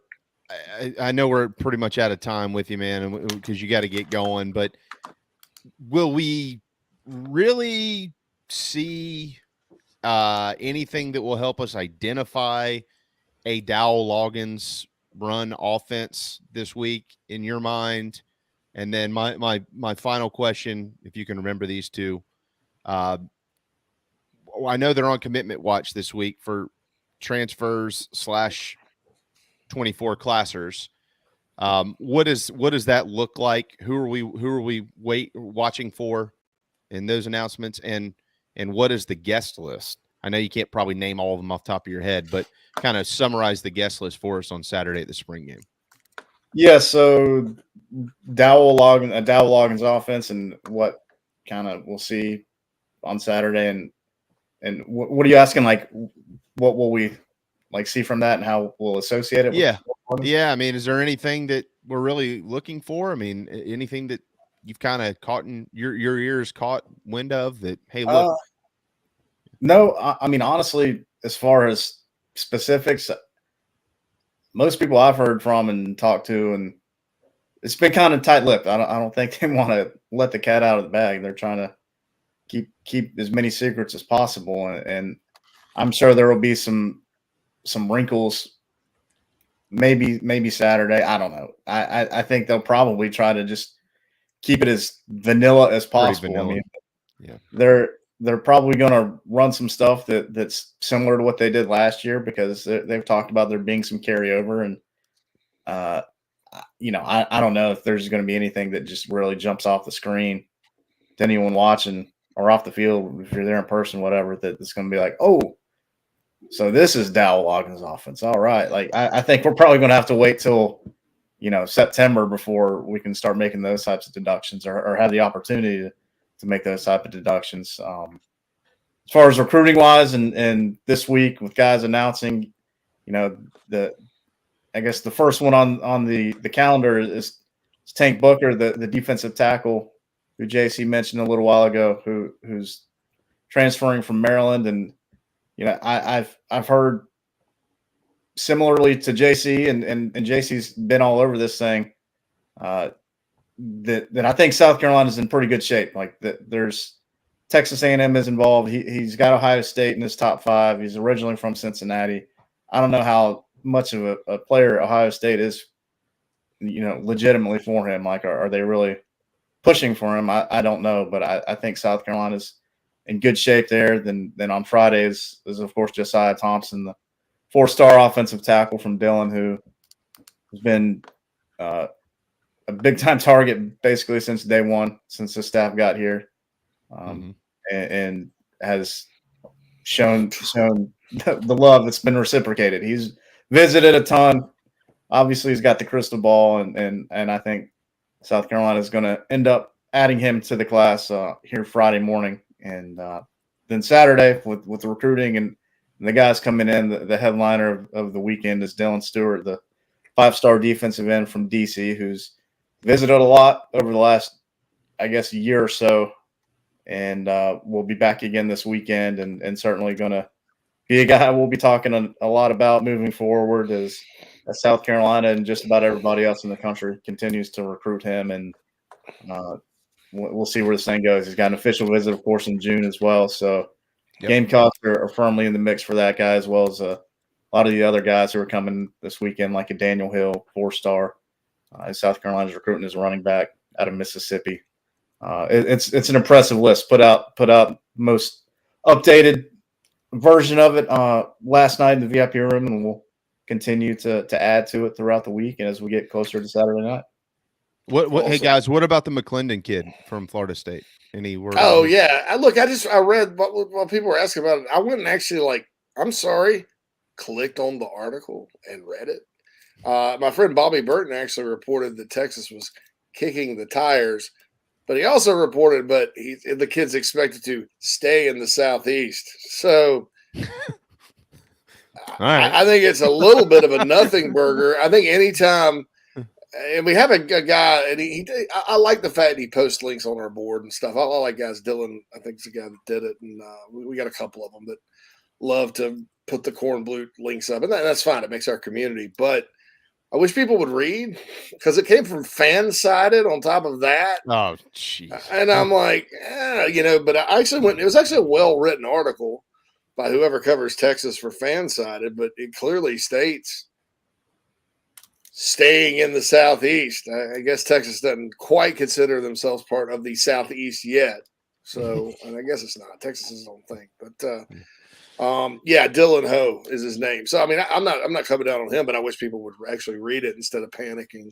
I know we're pretty much out of time with you, man, because you got to get going. But will we really see anything that will help us identify a Dowell Loggins run offense this week in your mind? And then my final question, if you can remember these two. I know they're on commitment watch this week for transfers / 24 classers. What does that look like? Who are we watching for in those announcements? And what is the guest list? I know you can't probably name all of them off the top of your head, but kind of summarize the guest list for us on Saturday at the spring game. Yeah, so Dowell Loggins offense, and what kind of we'll see on Saturday, and what are you asking? Like, what will we see from that, and how we'll associate it? Yeah. I mean, is there anything that we're really looking for? I mean, anything that you've kind of caught in your ears caught wind of that? Hey, look. No, I mean, honestly, as far as specifics, most people I've heard from and talked to, and it's been kind of tight-lipped. I don't think they want to let the cat out of the bag. They're trying to keep as many secrets as possible, and I'm sure there will be some wrinkles. Maybe Saturday. I don't know. I think they'll probably try to just keep it as vanilla as possible. Vanilla. I mean, yeah, they're probably going to run some stuff that's similar to what they did last year, because they've talked about there being some carryover, and I don't know if there's going to be anything that just really jumps off the screen to anyone watching or off the field, if you're there in person, whatever, that's going to be like, oh, so this is Dowell Loggins' offense. All right. Like, I think we're probably going to have to wait till, September before we can start making those types of deductions, or have the opportunity to make those type of deductions. As far as recruiting wise, and this week with guys announcing, I guess the first one on the calendar is Tank Booker, the defensive tackle, who JC mentioned a little while ago, who's transferring from Maryland. And I've heard similarly to JC, and JC's been all over this thing, that I think South Carolina's in pretty good shape. Like, there's Texas A&M is involved. He's got Ohio State in his top 5. He's originally from Cincinnati. I don't know how much of a player Ohio State is legitimately for him. Like, are they really pushing for him? I don't know, but I think South Carolina's in good shape there. Then on Friday is of course Josiah Thompson, the 4-star offensive tackle from Dillon, who has been a big time target basically since day one, since the staff got here, and has shown the love that's been reciprocated. He's visited a ton. Obviously, he's the crystal ball, and I think South Carolina is going to end up adding him to the class here Friday morning, and then Saturday with the recruiting and the guys coming in. The headliner of the weekend is Dylan Stewart, the 5-star defensive end from DC, who's visited a lot over the last, I guess, year or so, and we'll be back again this weekend, and certainly going to be a guy we'll be talking a lot about moving forward as South Carolina and just about everybody else in the country continues to recruit him, and we'll see where this thing goes. He's got an official visit, of course, in June as well. So Gamecocks are firmly in the mix for that guy, as well as a lot of the other guys who are coming this weekend, like a Daniel Hill, 4-star. South Carolina's recruiting his running back out of Mississippi. It's an impressive list. Put out most updated version of it last night in the VIP room, and we'll continue to add to it throughout the week and as we get closer to Saturday night. What awesome. Hey guys, what about the McClendon kid from Florida State? Any word? Oh yeah, I read what people were asking about it. I went and actually clicked on the article and read it. My friend Bobby Burton actually reported that Texas was kicking the tires, but he also reported, the kid's expected to stay in the Southeast. So I think it's a little bit of a nothing burger. I think anytime, and we have a guy, and I like the fact he posts links on our board and stuff. I like guys. Dylan, I think, is the guy that did it, and we got a couple of them that love to put the Corn Blue links up, and that's fine. It makes our community, but I wish people would read because it came from fan-sided on top of that. Oh, jeez. And I'm like, but I actually went. It was actually a well-written article by whoever covers Texas for fan-sided, but it clearly states staying in the Southeast. I guess Texas doesn't quite consider themselves part of the Southeast yet. So, and I guess it's not. Texas is its own thing. But, Dylan Ho is his name. So, I mean, I'm not coming down on him, but I wish people would actually read it instead of panicking.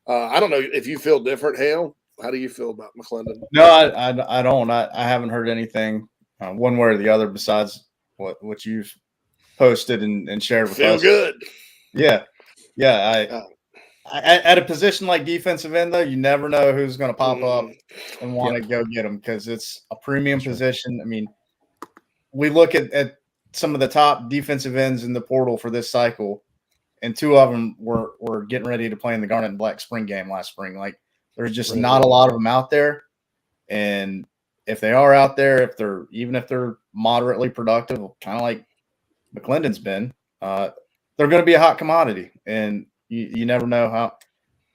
I don't know if you feel different, Hale. How do you feel about McClendon? No, I don't. I haven't heard anything one way or the other besides what you've posted and shared with us. Feel good. Yeah. At a position like defensive end, though, you never know who's going to pop up and want to go get them because it's a premium position. I mean, we look at some of the top defensive ends in the portal for this cycle, and 2 of them were getting ready to play in the Garnet and Black spring game last spring. Like, there's just not a lot of them out there, and if they are out there, if they're moderately productive, kind of like McClendon's been, they're going to be a hot commodity, and you never know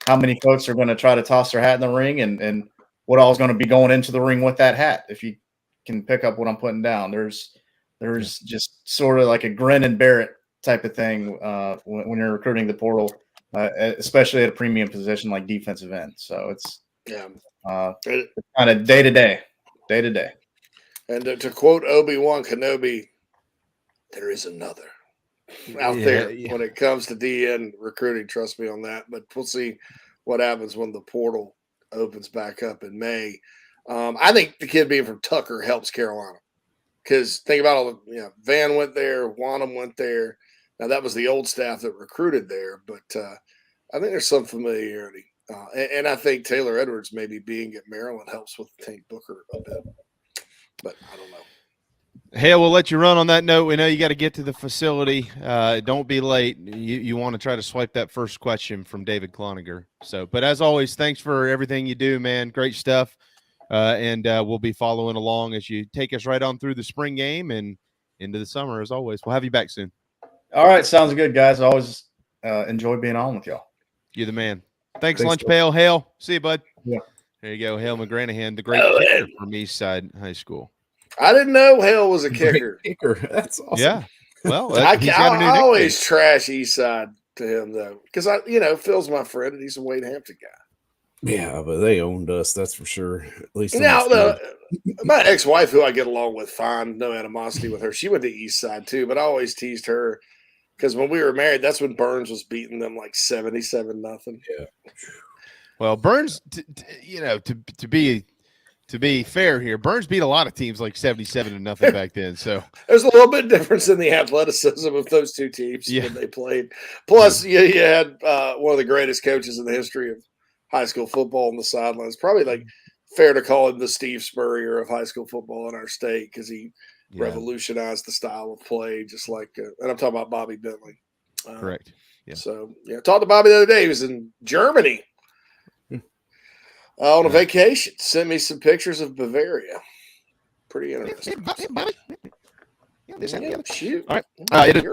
how many folks are going to try to toss their hat in the ring and what all is going to be going into the ring with that hat. If you can pick up what I'm putting down, there's just sort of like a grin and bear it type of thing when you're recruiting the portal, especially at a premium position like defensive end. So it's kind of day to day. And to quote Obi-Wan Kenobi, there is another out there when it comes to DN recruiting. Trust me on that. But we'll see what happens when the portal opens back up in May. I think the kid being from Tucker helps Carolina because think about all the Van went there, Wanham went there. Now that was the old staff that recruited there, but I think there's some familiarity, and I think Taylor Edwards maybe being at Maryland helps with Tank Booker a bit, but I don't know. Hey, we'll let you run on that note. We know you got to get to the facility. Don't be late. You want to try to swipe that first question from David Cloninger. So, but as always, thanks for everything you do, man. Great stuff. And we'll be following along as you take us right on through the spring game and into the summer, as always. We'll have you back soon. All right. Sounds good, guys. I always enjoy being on with y'all. You're the man. Thanks Lunch Pail. Hale. See you, bud. Yeah. There you go. Hale McGranahan, the great kicker from Eastside High School. I didn't know Hale was a kicker. That's awesome. Yeah. Well, I always trash Eastside to him though, because Phil's my friend and he's a Wade Hampton guy. Yeah, but they owned us, that's for sure. At least now, my ex-wife, who I get along with fine, no animosity with her. She went to East Side too, but I always teased her because when we were married, that's when Burns was beating them like 77-0. Yeah. Well, Burns, to be fair here, Burns beat a lot of teams like 77-0 back then. So there's a little bit of difference in the athleticism of those two teams when they played. Plus, you had one of the greatest coaches in the history of high school football on the sidelines. Probably like fair to call him the Steve Spurrier of high school football in our state because he revolutionized the style of play, just like and I'm talking about Bobby Bentley. Correct. Yeah. So talked to Bobby the other day. He was in Germany on a vacation. Sent me some pictures of Bavaria. Pretty interesting. Shoot. All right. It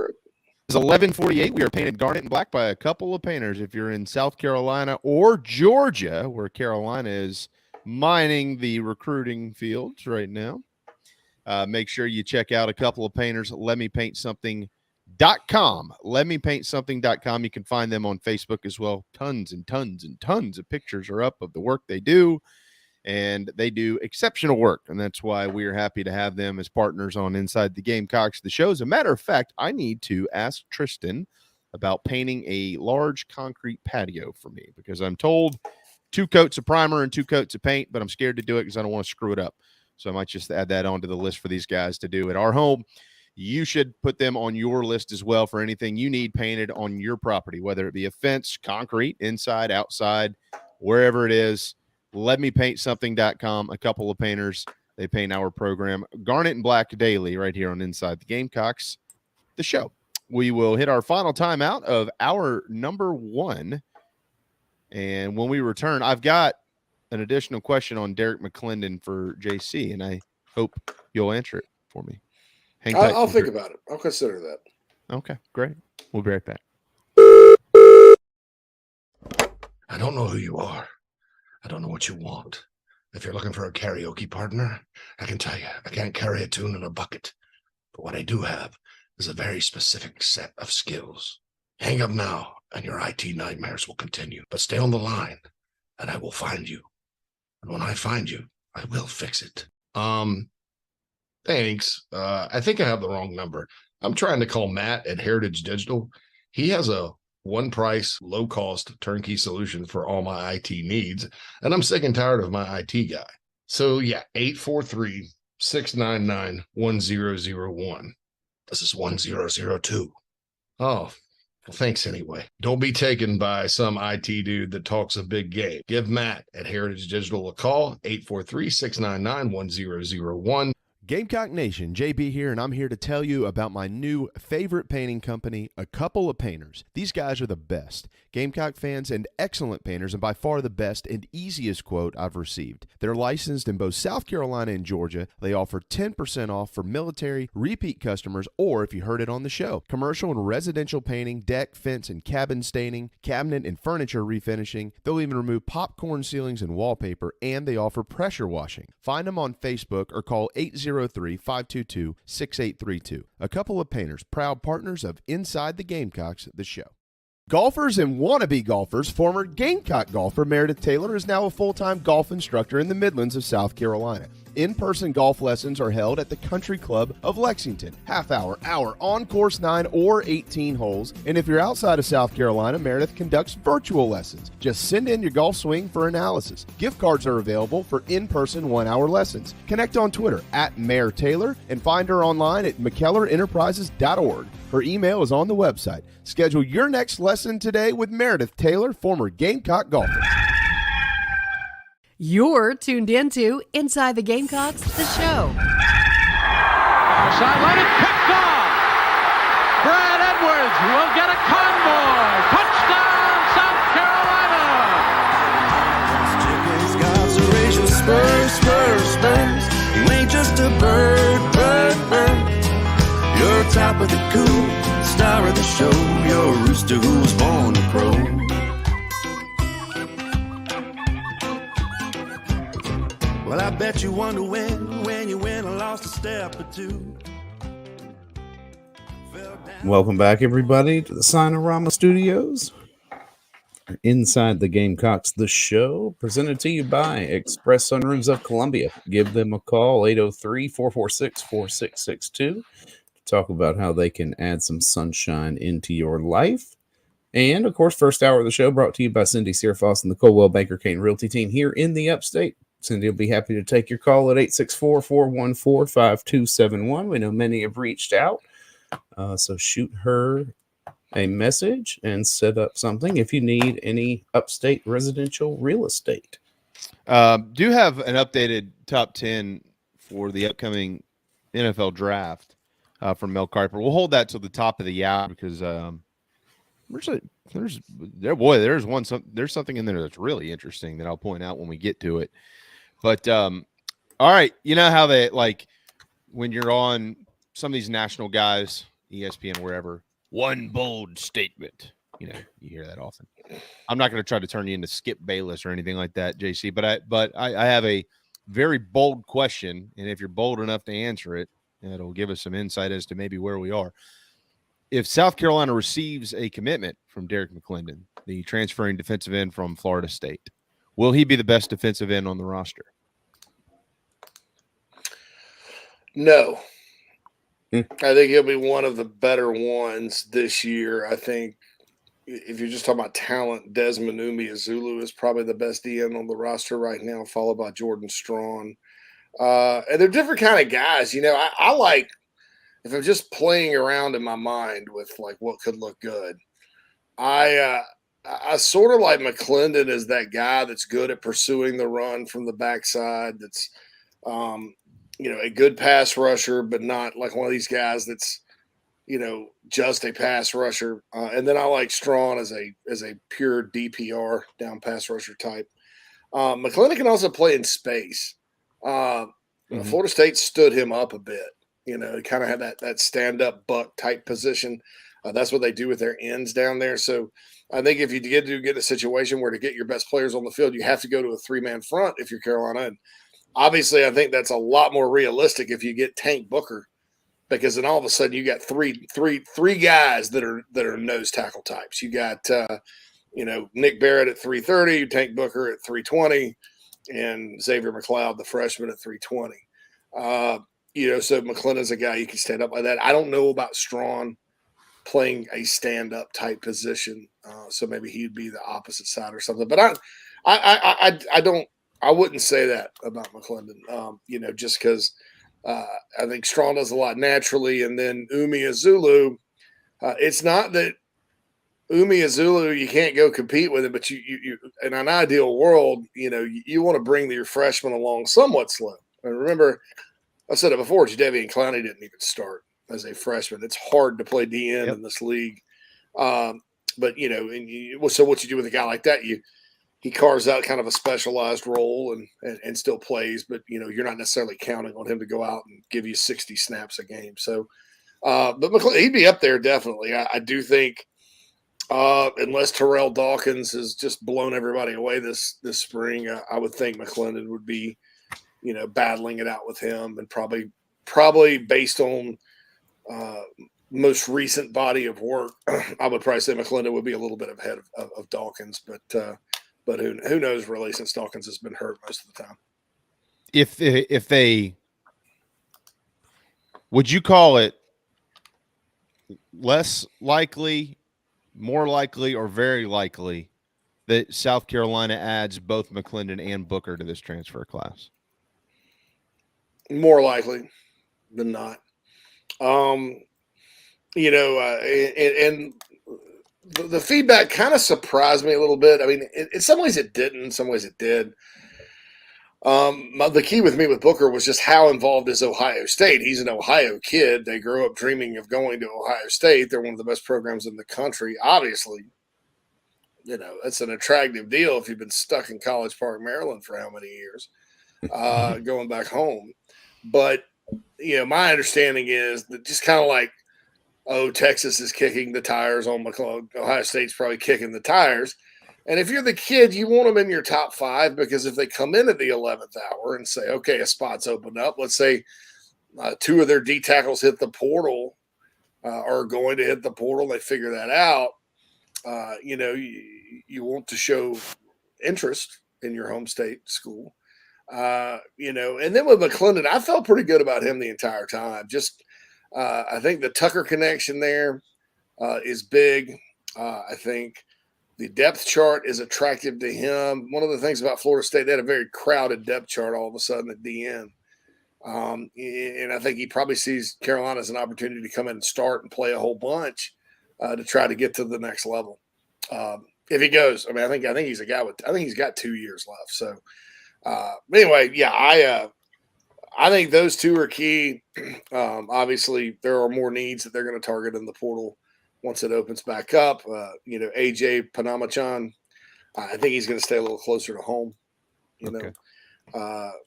is 11:48. We are painted garnet and black by a couple of painters. If you're in South Carolina or Georgia, where Carolina is mining the recruiting fields right now, make sure you check out a couple of painters. LetMePaintSomething.com. LetMePaintSomething.com. You can find them on Facebook as well. Tons and tons and tons of pictures are up of the work they do, and they do exceptional work, and that's why we are happy to have them as partners on Inside the Gamecocks, the show. As a matter of fact, I need to ask Tristan about painting a large concrete patio for me because I'm told 2 coats of primer and 2 coats of paint, but I'm scared to do it because I don't want to screw it up. So I might just add that onto the list for these guys to do at our home. You should put them on your list as well for anything you need painted on your property, whether it be a fence, concrete, inside, outside, wherever it is. LetMePaintSomething.com. A couple of painters. They paint our program garnet and black daily right here on Inside the Gamecocks, the show. We will hit our final timeout of hour number 1. And when we return, I've got an additional question on Derek McClendon for JC, and I hope you'll answer it for me. Hang tight. I'll think about it. I'll consider that. Okay, great. We'll be right back. I don't know who you are. I don't know what you want. If you're looking for a karaoke partner, I can tell you, I can't carry a tune in a bucket. But what I do have is a very specific set of skills. Hang up now, and your IT nightmares will continue. But stay on the line, and I will find you. And when I find you, I will fix it. Thanks. I think I have the wrong number. I'm trying to call Matt at Heritage Digital. He has a one-price, low-cost turnkey solution for all my IT needs, and I'm sick and tired of my IT guy. So, 843-699-1001. This is 1002. Oh, well, thanks anyway. Don't be taken by some IT dude that talks a big game. Give Matt at Heritage Digital a call, 843-699-1001. Gamecock Nation, JB here, and I'm here to tell you about my new favorite painting company, A Couple of Painters. These guys are the best. Gamecock fans and excellent painters, and by far the best and easiest quote I've received. They're licensed in both South Carolina and Georgia. They offer 10% off for military, repeat customers, or if you heard it on the show, commercial and residential painting, deck, fence, and cabin staining, cabinet and furniture refinishing. They'll even remove popcorn ceilings and wallpaper, and they offer pressure washing. Find them on Facebook or call 803-522-6832. A Couple of Painters, proud partners of Inside the Gamecocks, the show. Golfers and wannabe golfers, former Gamecock golfer Meredith Taylor is now a full-time golf instructor in the Midlands of South Carolina. In-person golf lessons are held at the Country Club of Lexington. Half-hour, on course 9 or 18 holes. And if you're outside of South Carolina, Meredith conducts virtual lessons. Just send in your golf swing for analysis. Gift cards are available for in-person 1-hour lessons. Connect on Twitter at Mayor Taylor and find her online at McKellarEnterprises.org. Her email is on the website. Schedule your next lesson today with Meredith Taylor, former Gamecock golfer. You're tuned into Inside the Gamecocks, the show. Sideline and picked off. Brad Edwards will get a convoy. Touchdown, South Carolina. Chicken's got serrations, spurs. You ain't just a bird. You're top of the coop, star of the show. You're a rooster who was born a pro. Well, I bet you wonder when you win or lost a step or two. Welcome back, everybody, to the Signorama Studios. Inside the Gamecocks, the show presented to you by Express Sunrooms of Columbia. Give them a call, 803-446-4662, to talk about how they can add some sunshine into your life. And, of course, first hour of the show brought to you by Cindy Searfoss and the Coldwell Banker Kane Realty team here in the Upstate. Cindy will be happy to take your call at 864-414-5271. We know many have reached out, so shoot her a message and set up something if you need any upstate residential real estate. Do have an updated top 10 for the upcoming NFL draft from Mel Kiper. We'll hold that to the top of the hour because there's something in there that's really interesting that I'll point out when we get to it. But all right, you know how they like when you're on some of these national guys, ESPN, wherever, one bold statement. You know, you hear that often. I'm not going to try to turn you into Skip Bayless or anything like that, JC, but I have a very bold question, and if you're bold enough to answer it, it'll give us some insight as to maybe where we are. If South Carolina receives a commitment from Derek McClendon, the transferring defensive end from Florida State, will he be the best defensive end on the roster? No. I think he'll be one of the better ones this year. I think if you're just talking about talent, Desmond Umeozulu is probably the best DN on the roster right now, followed by Jordan Strawn. And they're different kind of guys. You know, I like, if I'm just playing around in my mind with like what could look good, I sort of like McClendon as that guy that's good at pursuing the run from the backside. That's, you know, a good pass rusher, but not like one of these guys that's, you know, just a pass rusher. And then I like Strawn as a pure DPR, down pass rusher type. McClendon can also play in space. Florida State stood him up a bit. You know, kind of had that stand-up buck type position. That's what they do with their ends down there. So I think if you get a situation where to get your best players on the field, you have to go to a three-man front if you're Carolina. And obviously, I think that's a lot more realistic if you get Tank Booker, because then all of a sudden you got three guys that are nose tackle types. You got you know, Nick Barrett at 330, Tank Booker at 320, and Xavier McLeod, the freshman, at 320. You know, so McClendon's a guy you can stand up like that. I don't know about Strawn playing a stand-up type position, so maybe he'd be the opposite side or something. But I wouldn't say that about McClendon, you know, just because I think Strawn does a lot naturally. And then Umeozulu, it's not that Umeozulu, you can't go compete with it, but you in an ideal world, you know, you want to bring your freshman along somewhat slow. And remember, I said it before, Jadeveon Clowney didn't even start as a freshman. It's hard to play DN in this league. But, you know, so what you do with a guy like that, he carves out kind of a specialized role and still plays, but, you know, you're not necessarily counting on him to go out and give you 60 snaps a game. So, but he'd be up there definitely. I do think, unless Terrell Dawkins has just blown everybody away this spring, I would think McClendon would be, you know, battling it out with him, and probably based on most recent body of work, I would probably say McClendon would be a little bit ahead of Dawkins, but who knows really, since Dawkins has been hurt most of the time. If they would you call it less likely, more likely, or very likely that South Carolina adds both McClendon and Booker to this transfer class? More likely than not. You know, and the feedback kind of surprised me a little bit. I mean, in some ways it didn't, in some ways it did. The key with me with Booker was just how involved is Ohio State. He's an Ohio kid. They grew up dreaming of going to Ohio State. They're one of the best programs in the country. Obviously, you know, that's an attractive deal if you've been stuck in College Park, Maryland for how many years, going back home. But, you know, my understanding is that just kind of like, Texas is kicking the tires on McClendon, Ohio State's probably kicking the tires. And if you're the kid, you want them in your top five, because if they come in at the 11th hour and say, okay, a spot's opened up, let's say two of their D tackles hit the portal, are going to hit the portal. They figure that out. You want to show interest in your home state school. And then with McClendon, I felt pretty good about him the entire time. I think the Tucker connection there is big. I think the depth chart is attractive to him. One of the things about Florida State, they had a very crowded depth chart all of a sudden at the end. And I think he probably sees Carolina as an opportunity to come in and start and play a whole bunch to try to get to the next level. If he goes, I think he's a guy I think he's got 2 years left. So anyway, yeah, I think those two are key. Obviously, there are more needs that they're going to target in the portal once it opens back up. AJ Panamachan, I think he's going to stay a little closer to home.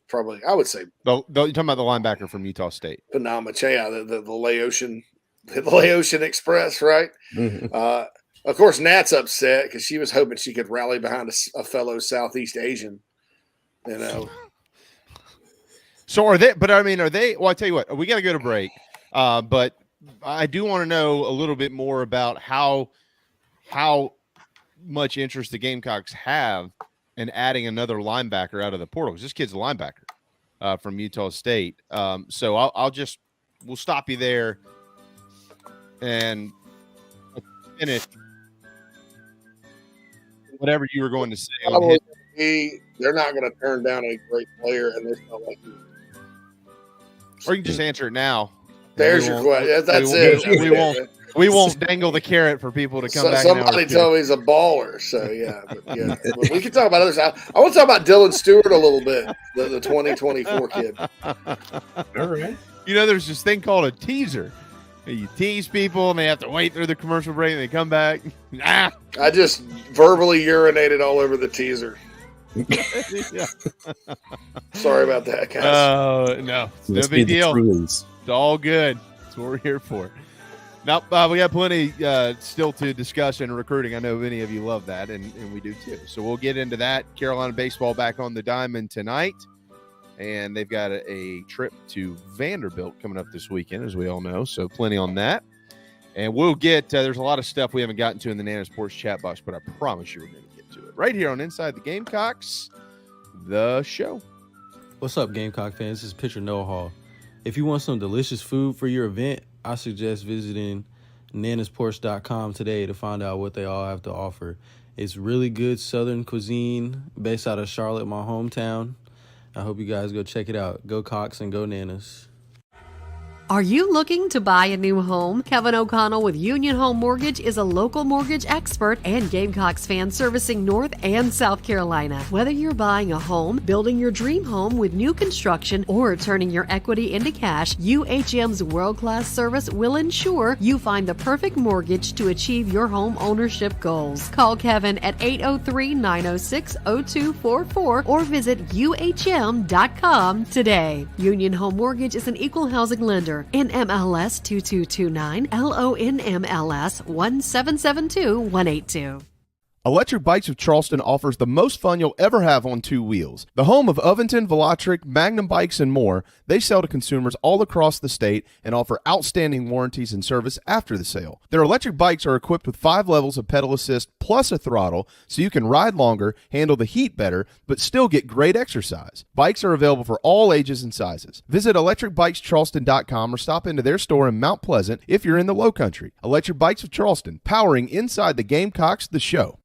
Probably, I would say. You're talking about the linebacker from Utah State. Panamachan, yeah, the Laotian Express, right? Mm-hmm. Of course, Nat's upset because she was hoping she could rally behind a fellow Southeast Asian. So are they? But I mean, are they? Well, I tell you what, we got to go to break. But I do want to know a little bit more about how much interest the Gamecocks have in adding another linebacker out of the portal. Because this kid's a linebacker from Utah State. So we'll stop you there and finish whatever you were going to say. They're not going to turn down a great player, and they felt like you. Or you can just answer it now. There's your question. That's it. We won't dangle the carrot for people to come back. Somebody told me he's a baller. So yeah, but we can talk about others. I want to talk about Dylan Stewart a little bit, the 2024 kid. All right. There's this thing called a teaser. You tease people, and they have to wait through the commercial break, and they come back. I just verbally urinated all over the teaser. Sorry about that, guys. Oh, no. No big deal. It's all good. That's what we're here for. Now, we got plenty still to discuss in recruiting. I know many of you love that, and we do too. So we'll get into that. Carolina baseball back on the diamond tonight, and they've got a trip to Vanderbilt coming up this weekend, as we all know. So plenty on that. And we'll get there's a lot of stuff we haven't gotten to in the Nana Sports chat box, but I promise you we're going to get to it right here on Inside the Gamecocks, the show. What's up, Gamecock fans? This is pitcher Noah Hall. If you want some delicious food for your event, I suggest visiting nanasports.com today to find out what they all have to offer. It's really good Southern cuisine based out of Charlotte, my hometown. I hope you guys go check it out. Go Cox and go Nanas. Are you looking to buy a new home? Kevin O'Connell with Union Home Mortgage is a local mortgage expert and Gamecocks fan servicing North and South Carolina. Whether you're buying a home, building your dream home with new construction, or turning your equity into cash, UHM's world-class service will ensure you find the perfect mortgage to achieve your home ownership goals. Call Kevin at 803-906-0244 or visit UHM.com today. Union Home Mortgage is an equal housing lender. NMLS 2229, LONMLS 1772182. Electric Bikes of Charleston offers the most fun you'll ever have on two wheels. The home of Oventon, Velotric, Magnum Bikes, and more, they sell to consumers all across the state and offer outstanding warranties and service after the sale. Their electric bikes are equipped with 5 levels of pedal assist plus a throttle, so you can ride longer, handle the heat better, but still get great exercise. Bikes are available for all ages and sizes. Visit electricbikescharleston.com or stop into their store in Mount Pleasant if you're in the Low Country. Electric Bikes of Charleston, powering Inside the Gamecocks, the show.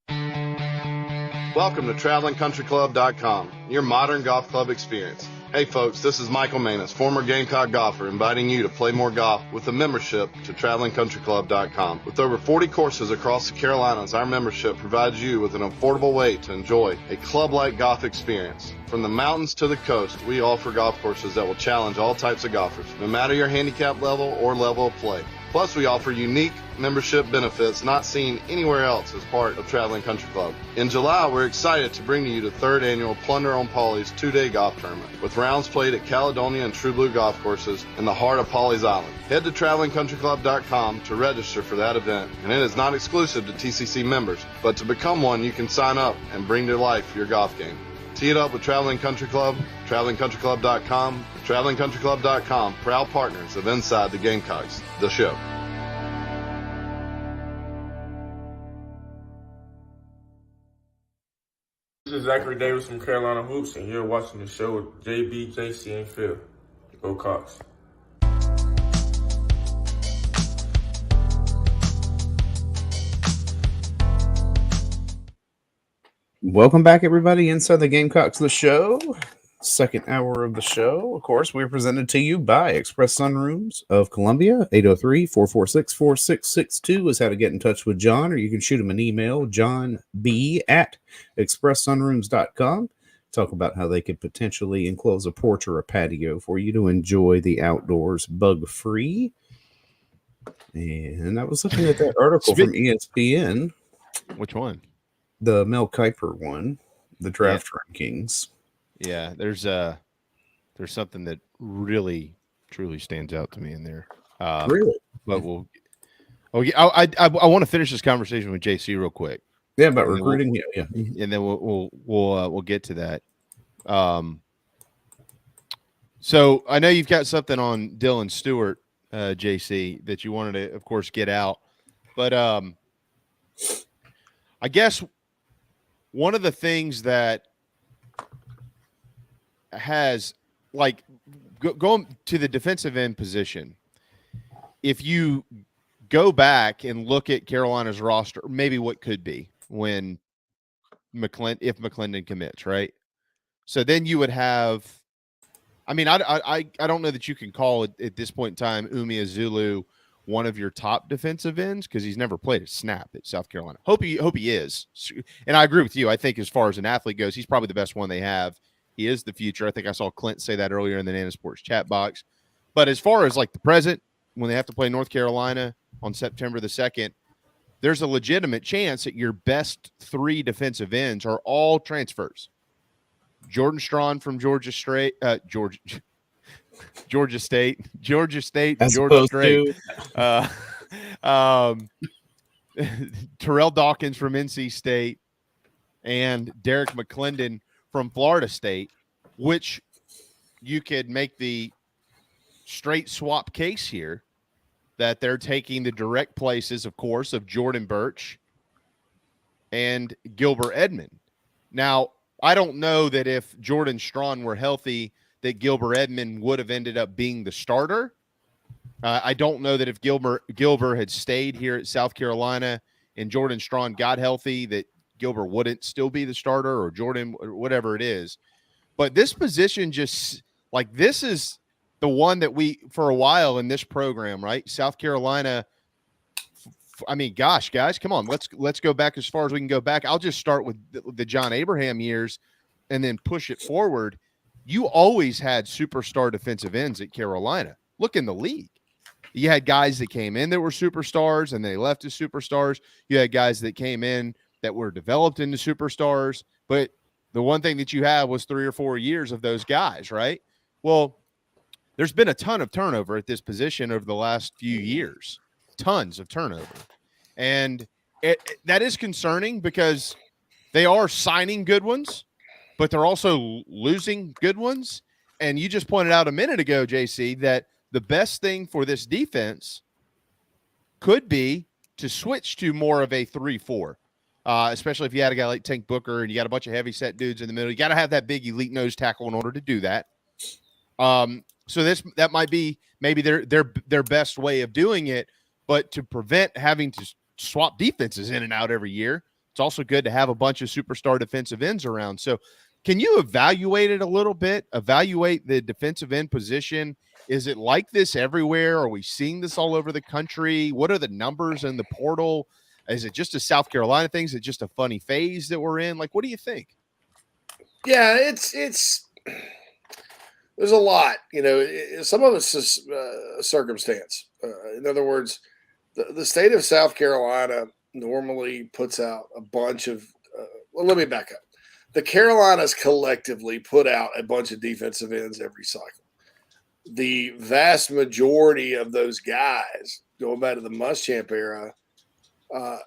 Welcome to TravelingCountryClub.com, your modern golf club experience. Hey folks, this is Michael Manus, former Gamecock golfer, inviting you to play more golf with a membership to TravelingCountryClub.com. With over 40 courses across the Carolinas, our membership provides you with an affordable way to enjoy a club-like golf experience. From the mountains to the coast, we offer golf courses that will challenge all types of golfers, no matter your handicap level or level of play. Plus, we offer unique membership benefits not seen anywhere else as part of Traveling Country Club. In July, we're excited to bring to you the 3rd annual Plunder on Pawleys 2-day golf tournament, with rounds played at Caledonia and True Blue golf courses in the heart of Pawleys Island. Head to TravelingCountryClub.com to register for that event, and it is not exclusive to TCC members, but to become one, you can sign up and bring to life your golf game. Tee it up with Traveling Country Club, TravelingCountryClub.com, TravelingCountryClub.com, proud partners of Inside the Gamecocks, the show. is Zachary Davis from Carolina Hoops, and you're watching the show with JB, JC, and Phil. Go Cox. Welcome back, everybody, inside the Gamecocks, the show. Second hour of the show. Of course, we're presented to you by Express Sunrooms of Columbia. 803-446-4662 is how to get in touch with John, or you can shoot him an email, johnb@expresssunrooms.com. Talk about how they could potentially enclose a porch or a patio for you to enjoy the outdoors bug-free. And I was looking at that article from ESPN. Which one? The Mel Kiper one, the draft rankings. Yeah, there's something that really truly stands out to me in there. Really? But I want to finish this conversation with JC real quick. Yeah, about recruiting. Yeah. And then we'll get to that. So I know you've got something on Dylan Stewart, JC, that you wanted to, of course, get out. But I guess one of the things that has, like, going to the defensive end position, if you go back and look at Carolina's roster, maybe what could be when if McClendon commits, right? So then you would have, I mean, I don't know that you can call it at this point in time Umi Zulu one of your top defensive ends, because he's never played a snap at South Carolina. Hope he is. And I agree with you. I think as far as an athlete goes, he's probably the best one they have. He is the future. I think I saw Clint say that earlier in the Nana Sports chat box. But as far as like the present, when they have to play North Carolina on September the 2nd, there's a legitimate chance that your best three defensive ends are all transfers. Jordan Strawn from Georgia State, Georgia State, Georgia State. Terrell Dawkins from NC State, and Derek McClendon from Florida State, which you could make the straight swap case here that they're taking the direct places, of course, of Jordan Birch and Gilbert Edmond. Now, I don't know that if Jordan Strawn were healthy, that Gilbert Edmond would have ended up being the starter. I don't know that if Gilbert had stayed here at South Carolina and Jordan Strawn got healthy, that Gilbert wouldn't still be the starter, or Jordan, or whatever it is. But this position, just like, this is the one that we, for a while in this program, right? South Carolina. I mean, gosh, guys, come on. Let's go back as far as we can go back. I'll just start with the John Abraham years and then push it forward. You always had superstar defensive ends at Carolina. Look in the league. You had guys that came in that were superstars and they left as superstars. You had guys that came in that were developed into superstars. But the one thing that you had was 3 or 4 years of those guys, right? Well, there's been a ton of turnover at this position over the last few years. Tons of turnover. And that is concerning, because they are signing good ones, but they're also losing good ones. And you just pointed out a minute ago, JC, that the best thing for this defense could be to switch to more of a 3-4, especially if you had a guy like Tank Booker and you got a bunch of heavy set dudes in the middle. You got to have that big elite nose tackle in order to do that. So that might be maybe their best way of doing it. But to prevent having to swap defenses in and out every year, it's also good to have a bunch of superstar defensive ends around. So can you evaluate it a little bit? Evaluate the defensive end position. Is it like this everywhere? Are we seeing this all over the country? What are the numbers in the portal? Is it just a South Carolina thing? Is it just a funny phase that we're in? Like, what do you think? Yeah, it's there's a lot. Some of it's just circumstance. In other words, the state of South Carolina normally puts out a bunch of well, let me back up. The Carolinas collectively put out a bunch of defensive ends every cycle. The vast majority of those guys, going back to the Muschamp era,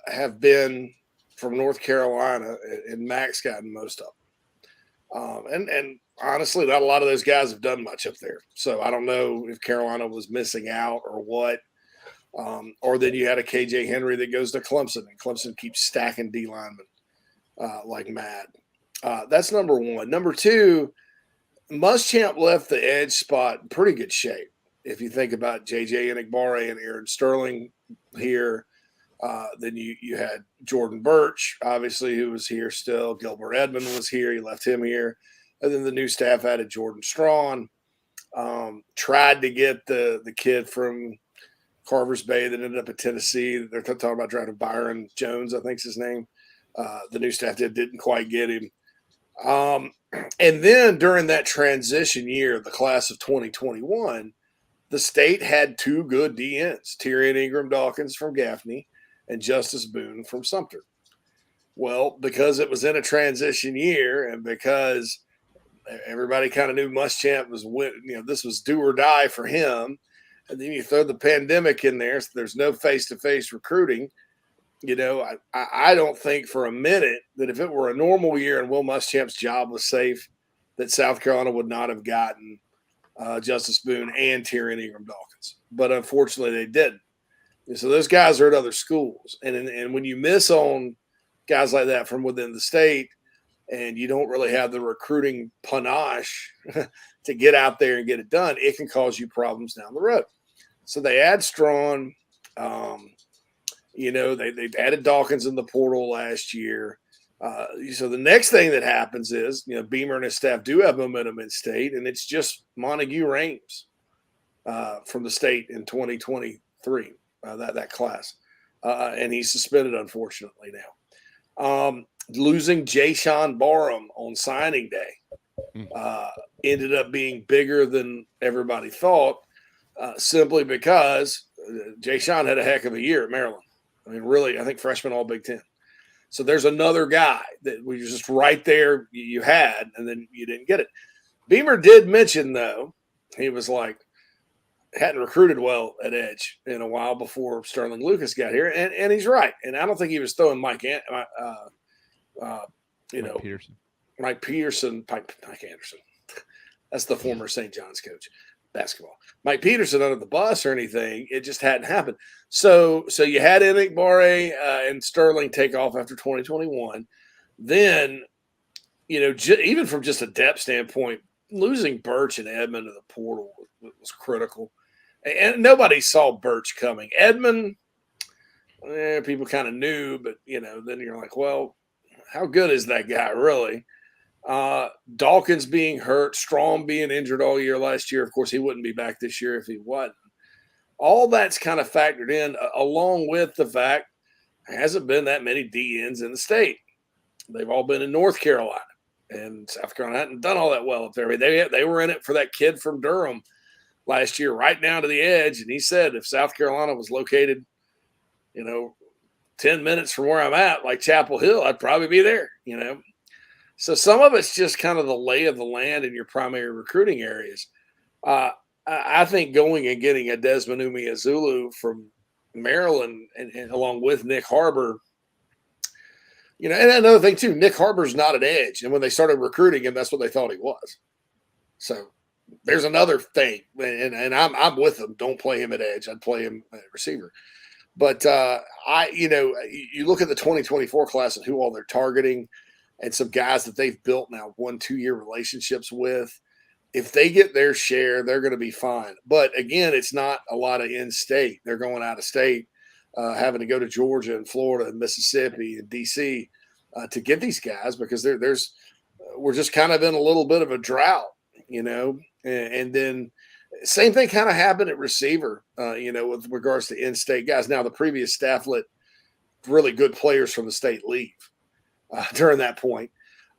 have been from North Carolina, and Mac's gotten most of them. And honestly, not a lot of those guys have done much up there. So I don't know if Carolina was missing out or what. Or then you had a KJ Henry that goes to Clemson, and Clemson keeps stacking D linemen like mad. That's number one. Number two, Muschamp left the edge spot in pretty good shape. If you think about J.J. Enigbare and Aaron Sterling here, then you had Jordan Birch, obviously, who was here still. Gilbert Edmond was here. You left him here. And then the new staff added Jordan Strawn. Tried to get the kid from Carver's Bay that ended up at Tennessee. They're talking about drafting Byron Jones, I think's his name. The new staff didn't quite get him. And then during that transition year, the class of 2021, the state had two good DNs, Tyrion Ingram-Dawkins from Gaffney and Justice Boone from Sumter. Well, because it was in a transition year and because everybody kind of knew Muschamp was, this was do or die for him. And then you throw the pandemic in there, so there's no face-to-face recruiting. I don't think for a minute that if it were a normal year and Will Muschamp's job was safe, that South Carolina would not have gotten Justice Boone and Tyrion Ingram-Dawkins. But unfortunately, they didn't. And so those guys are at other schools. And when you miss on guys like that from within the state and you don't really have the recruiting panache to get out there and get it done, it can cause you problems down the road. So they add Strawn. They added Dawkins in the portal last year. So the next thing that happens is, Beamer and his staff do have momentum in state, and it's just Montague Rames from the state in 2023, that class. And he's suspended, unfortunately, now. Losing Jayshon Barham on signing day ended up being bigger than everybody thought, simply because Jayshon had a heck of a year at Maryland. I mean, really, I think freshman all Big Ten. So there's another guy that we just right there you had, and then you didn't get it. Beamer did mention, though, he was like, hadn't recruited well at edge in a while before Sterling Lucas got here, and he's right. And I don't think he was throwing Mike Peterson. Mike Anderson. That's the former St. John's coach, basketball. Mike Peterson under the bus or anything. It just hadn't happened. So you had Enigbare and Sterling take off after 2021. Then, even from just a depth standpoint, losing Birch and Edmond to the portal was critical. And nobody saw Birch coming. Edmond, people kind of knew, but, then you're like, well, how good is that guy really? Dawkins being hurt, Strawn being injured all year last year. Of course, he wouldn't be back this year if he wasn't. All that's kind of factored in, along with the fact there hasn't been that many DNs in the state. They've all been in North Carolina, and South Carolina hadn't done all that well up there. They were in it for that kid from Durham last year, right down to the edge. And he said if South Carolina was located, 10 minutes from where I'm at, like Chapel Hill, I'd probably be there, So some of it's just kind of the lay of the land in your primary recruiting areas. I think going and getting a Desmond Umeozulu from Maryland and along with Nick Harbor, and another thing too, Nick Harbor's not an edge. And when they started recruiting him, that's what they thought he was. So there's another thing. And I'm with them. Don't play him at edge. I'd play him at receiver. But you look at the 2024 class and who all they're targeting and some guys that they've built now 1-2 year relationships with. If they get their share, they're going to be fine. But again, it's not a lot of in-state. They're going out of state, having to go to Georgia and Florida and Mississippi and D.C. To get these guys because we're just kind of in a little bit of a drought, And then same thing kind of happened at receiver, with regards to in-state guys. Now, the previous staff let really good players from the state leave during that point.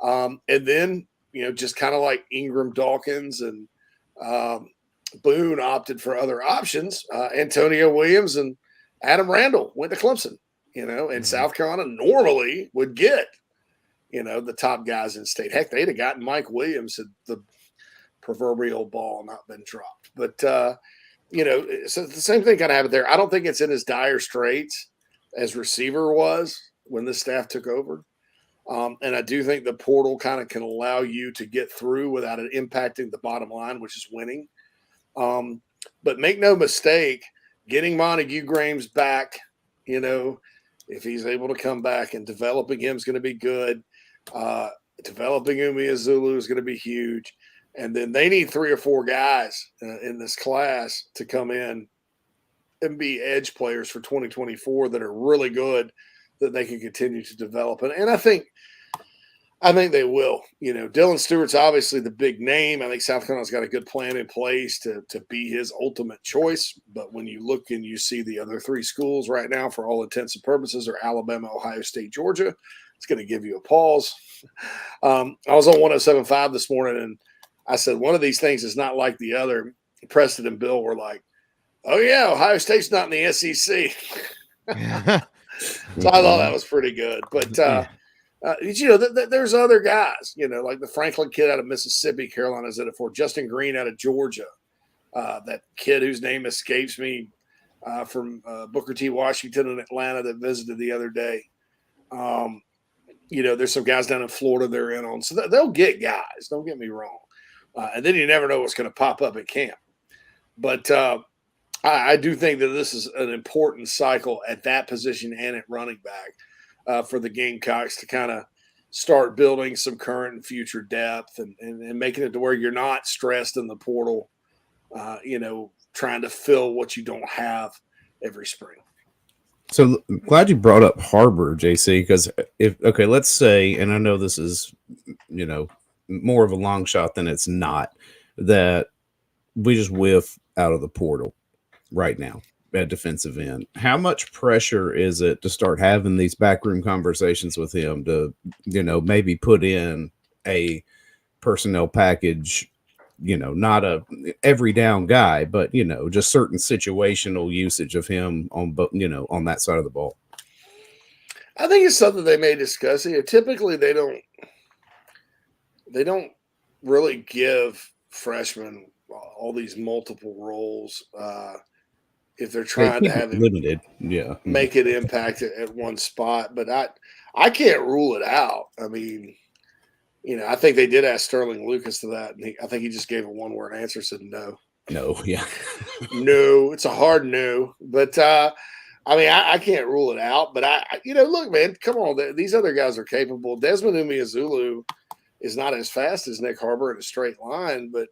And then, just kind of like Ingram-Dawkins and Boone opted for other options. Antonio Williams and Adam Randall went to Clemson, and South Carolina normally would get, the top guys in state. Heck, they'd have gotten Mike Williams had the proverbial ball not been dropped. But, so the same thing kind of happened there. I don't think it's in as dire straits as receiver was when this staff took over. And I do think the portal kind of can allow you to get through without it impacting the bottom line, which is winning. But make no mistake, getting Montague Grames back, if he's able to come back and developing him is going to be good. developing Umeozulu is going to be huge. And then they need 3 or 4 guys in this class to come in and be edge players for 2024 that are really good, that they can continue to develop. And I think they will. You know, Dylan Stewart's obviously the big name. I think South Carolina's got a good plan in place to be his ultimate choice. But when you look and you see the other 3 schools right now, for all intents and purposes, are Alabama, Ohio State, Georgia, it's going to give you a pause. I was on 107.5 this morning, and I said one of these things is not like the other. Preston and Bill were like, "Oh yeah, Ohio State's not in the SEC." So I thought that was pretty good. But you know, there's other guys. You know, like the Franklin kid out of Mississippi, Carolina's in it for. Justin Green out of Georgia, that kid whose name escapes me, from Booker T. Washington in Atlanta that visited the other day. You know, there's some guys down in Florida they're in on, so they'll get guys. Don't get me wrong. And then you never know what's going to pop up at camp. But I do think that this is an important cycle at that position and at running back for the Gamecocks to kind of start building some current and future depth and making it to where you're not stressed in the portal, you know, trying to fill what you don't have every spring. So I'm glad you brought up Harbor, JC, because let's say, and I know this is, you know, more of a long shot than it's not, that we just whiff out of the portal right now at defensive end. How much pressure is it to start having these backroom conversations with him to, you know, maybe put in a personnel package, you know, not a every down guy, but, you know, just certain situational usage of him on, you know, on that side of the ball? I think it's something they may discuss. You know, typically they don't really give freshmen all these multiple roles if they're trying to have him limited, make it impact at one spot. But I can't rule it out. I mean, you know, I think they did ask Sterling Lucas to that, and I think he just gave a one-word answer, said no. No, yeah. No, it's a hard no. But I mean, I can't rule it out. But you know, look, man, come on, these other guys are capable. Desmond Umeozulu is not as fast as Nick Harbor in a straight line, but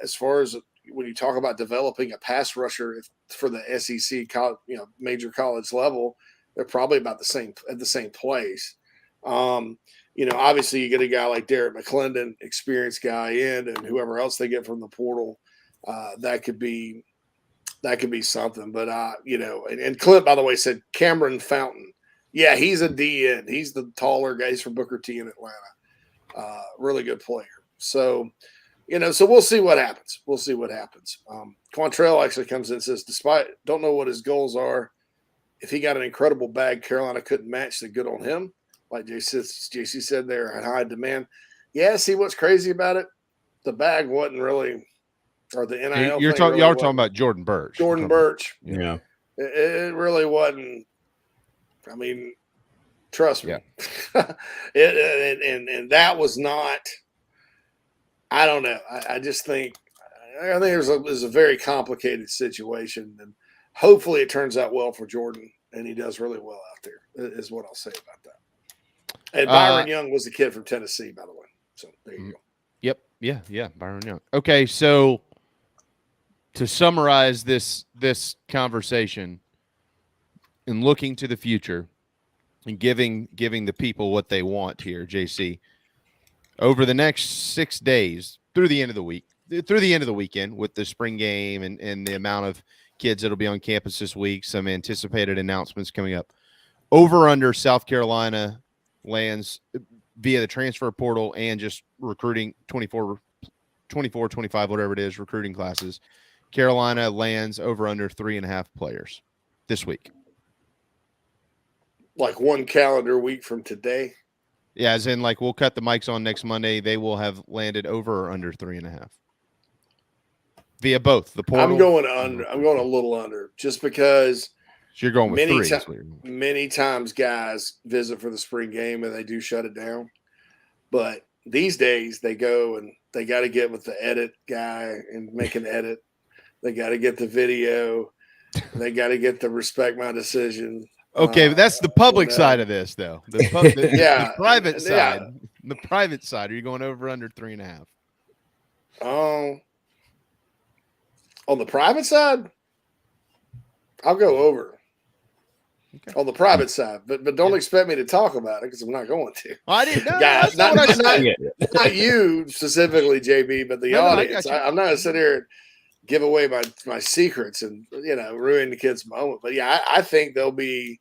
as far as when you talk about developing a pass rusher for the SEC, you know, major college level, they're probably about at the same place. You know, obviously you get a guy like Derek McClendon, experienced guy and whoever else they get from the portal, that could be something. But you know, and Clint, by the way, said Cameron Fountain. Yeah, he's a DN. He's the taller guy. He's from Booker T in Atlanta. Really good player. So, you know, so we'll see what happens. Quantrell actually comes in and says, don't know what his goals are. If he got an incredible bag, Carolina couldn't match the good on him. Like JC said, they're in high demand. Yeah, see what's crazy about it? The bag wasn't really, or the NIL. Y'all talking about Jordan Birch. Jordan Birch. Yeah. It really wasn't. I mean, trust me. Yeah. and that was not. I don't know. I just think there's a very complicated situation, and hopefully it turns out well for Jordan, and he does really well out there. Is what I'll say about that. And Byron Young was the kid from Tennessee, by the way. So there you go. Yep. Yeah. Byron Young. Okay, so to summarize this conversation and looking to the future and giving the people what they want here, JC, over the next 6 days through the end of the weekend with the spring game and the amount of kids that'll be on campus this week, some anticipated announcements coming up. Over under South Carolina lands via the transfer portal and just recruiting 24, 25, whatever it is, recruiting classes. Carolina lands over under 3.5 players this week. Like one calendar week from today. Yeah, as in like we'll cut the mics on next Monday. They will have landed over or under 3.5 via both the portal. I'm going under. I'm going a little under just because. So you're going with 3. Many times guys visit for the spring game and they do shut it down. But these days they go and they got to get with the edit guy and make an edit. They got to get the video. They got to get the respect my decision. Okay, but that's the public side of this, though. The private side. The private side, are you going over under 3.5? On the private side, I'll go over. Okay. On the private side, but don't expect me to talk about it because I'm not going to. Well, I didn't know. Yeah, That's not you specifically, JB, but the audience. I'm not going to sit here and give away my secrets and ruin the kid's moment. But yeah, I think there'll be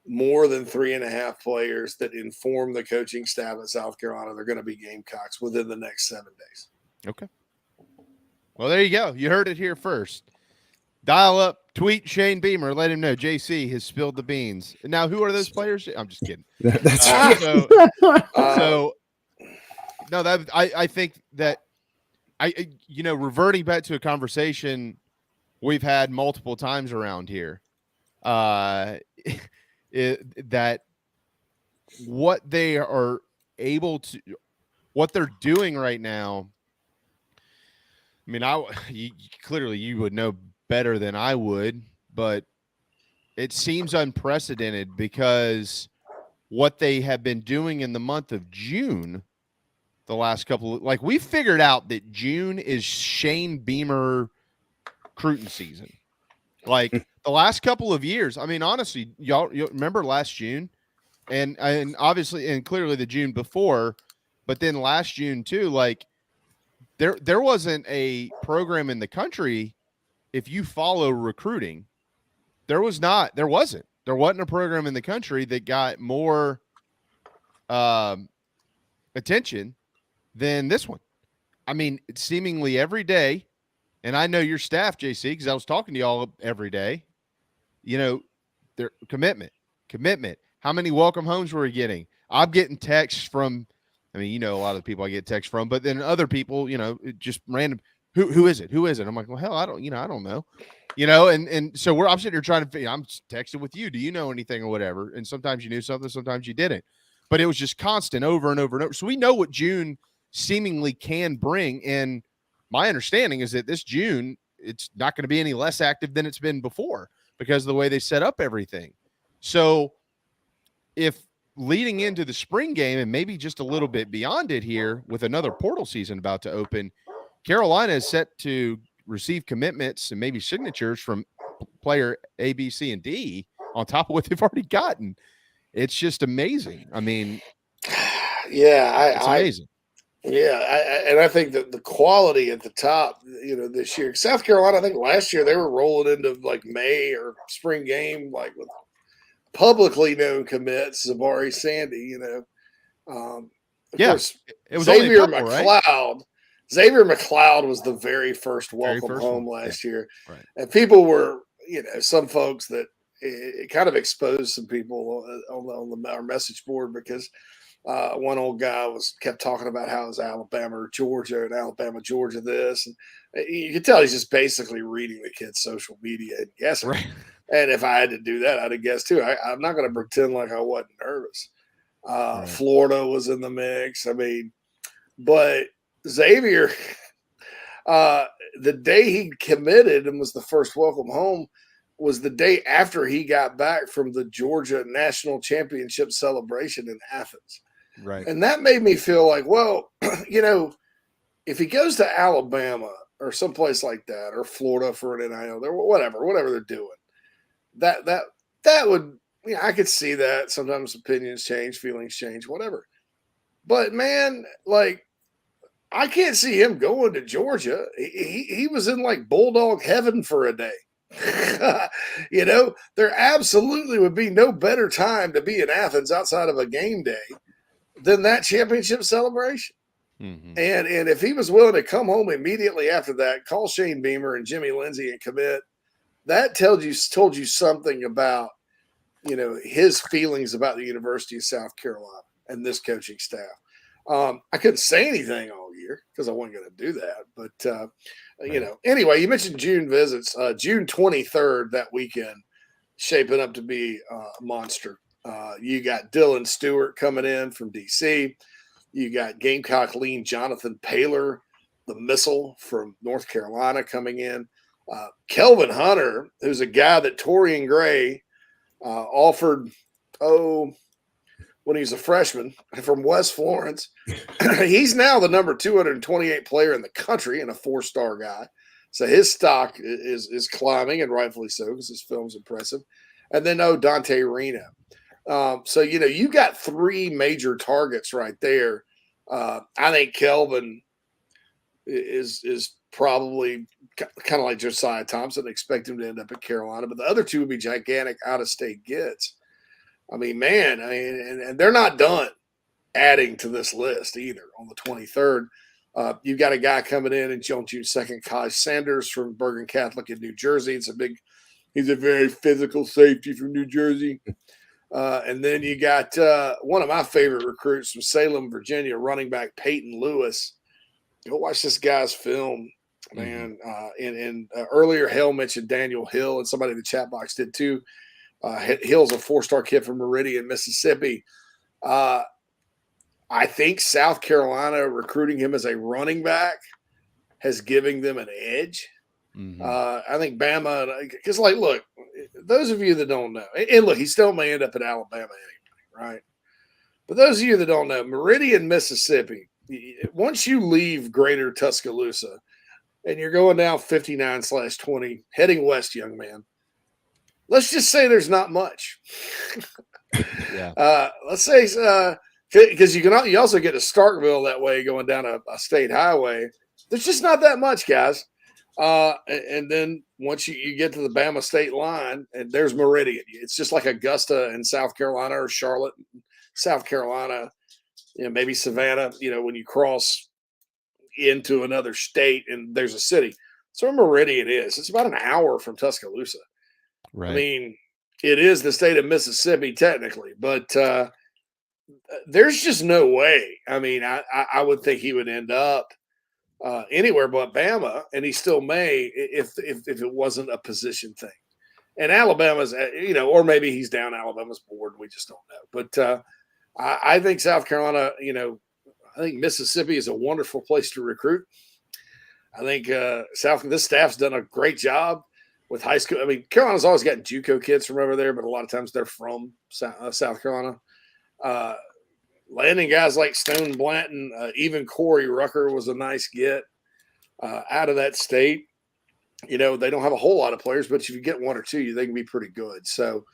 more than 3.5 players that inform the coaching staff at South Carolina. They're going to be Gamecocks within the next 7 days. Okay. Well, there you go. You heard it here first. Dial up, tweet Shane Beamer, let him know JC has spilled the beans. Now, who are those players? I'm just kidding. That's I think that reverting back to a conversation we've had multiple times around here, that what they are able to, what they're doing right now. I mean, clearly you would know better than I would, but it seems unprecedented because what they have been doing in the month of June, the last we figured out that June is Shane Beamer recruiting season. Like the last couple of years, I mean, honestly, y'all remember last June and obviously, and clearly the June before, but then last June too, like there wasn't a program in the country. If you follow recruiting, there wasn't a program in the country that got more attention than this one. I mean, seemingly every day, and I know your staff, JC, because I was talking to y'all every day, their commitment. How many welcome homes were we getting? I'm getting texts from, a lot of the people I get texts from, but then other people, just random, who is it? Who is it? I'm like, well, hell, I don't know. And so I'm sitting here trying to figure, I'm texting with you. Do you know anything or whatever? And sometimes you knew something, sometimes you didn't. But it was just constant over and over and over. So we know what June seemingly can bring. And my understanding is that this June, it's not going to be any less active than it's been before because of the way they set up everything. So if leading into the spring game and maybe just a little bit beyond it here with another portal season about to open, Carolina is set to receive commitments and maybe signatures from player A, B, C, and D on top of what they've already gotten. It's just amazing. I mean, yeah, it's amazing. And I think that the quality at the top, this year, South Carolina, I think last year they were rolling into like May or spring game, like with publicly known commits, Zabari Sandy, of course, it was Xavier only a couple, McLeod. right? Xavier McLeod was the very first welcome home last year. Right. And people were, some folks that it kind of exposed some people on our message board because one old guy kept talking about how it was Alabama or Georgia and Alabama, Georgia this. And you could tell he's just basically reading the kid's social media and guessing. Right. And if I had to do that, I'd have guessed too. I'm not going to pretend like I wasn't nervous. Right. Florida was in the mix. I mean, but Xavier, the day he committed and was the first welcome home was the day after he got back from the Georgia National Championship celebration in Athens. Right. And that made me feel like, well, if he goes to Alabama or someplace like that, or Florida for an NIL, whatever they're doing, that would, I could see that. Sometimes opinions change, feelings change, whatever. But man, like, I can't see him going to Georgia. He was in like Bulldog heaven for a day. There absolutely would be no better time to be in Athens outside of a game day than that championship celebration. Mm-hmm. And if he was willing to come home immediately after that, call Shane Beamer and Jimmy Lindsay and commit, that told you something about, his feelings about the University of South Carolina and this coaching staff. I couldn't say anything all year because I wasn't going to do that. But, anyway, you mentioned June visits. June 23rd, that weekend, shaping up to be a monster. You got Dylan Stewart coming in from D.C. You got Gamecock lean Jonathan Paler, the missile from North Carolina, coming in. Kelvin Hunter, who's a guy that Torian Gray offered, when he was a freshman from West Florence. He's now the number 228 player in the country and a 4-star guy. So his stock is climbing, and rightfully so, because his film's impressive. And then Dante Reno. So you got 3 major targets right there. I think Kelvin is probably kind of like Josiah Thompson. Expect him to end up at Carolina, but the other 2 would be gigantic out-of-state gets. I mean, man, and they're not done adding to this list either. On the 23rd, you've got a guy coming in June 2nd, Kai Sanders from Bergen Catholic in New Jersey. He's a very physical safety from New Jersey. And then you got one of my favorite recruits from Salem, Virginia, running back Peyton Lewis. Go watch this guy's film, man. And earlier, Hale mentioned Daniel Hill, and somebody in the chat box did too. Hill's a 4-star kid from Meridian, Mississippi. I think South Carolina recruiting him as a running back has given them an edge. I think Bama, because look, those of you that don't know, and look, he still may end up at Alabama anyway, right? But those of you that don't know, Meridian, Mississippi, once you leave Greater Tuscaloosa and you're going down 59/20, heading west, young man, let's just say there's not much. Yeah. Let's say because you also get to Starkville that way going down a state highway. There's just not that much, guys. And then once you get to the Bama state line, and there's Meridian. It's just like Augusta in South Carolina or Charlotte, South Carolina, maybe Savannah, when you cross into another state and there's a city. So Meridian is. It's about an hour from Tuscaloosa. Right. I mean, it is the state of Mississippi technically, but there's just no way. I mean, I would think he would end up anywhere but Bama, and he still may if it wasn't a position thing. And Alabama's, or maybe he's down Alabama's board. We just don't know. But I think South Carolina, I think Mississippi is a wonderful place to recruit. I think this staff's done a great job with high school. I mean, Carolina's always got JUCO kids from over there, but a lot of times they're from South Carolina. Landing guys like Stone Blanton, even Corey Rucker was a nice get out of that state. They don't have a whole lot of players, but if you get 1 or 2, they can be pretty good. So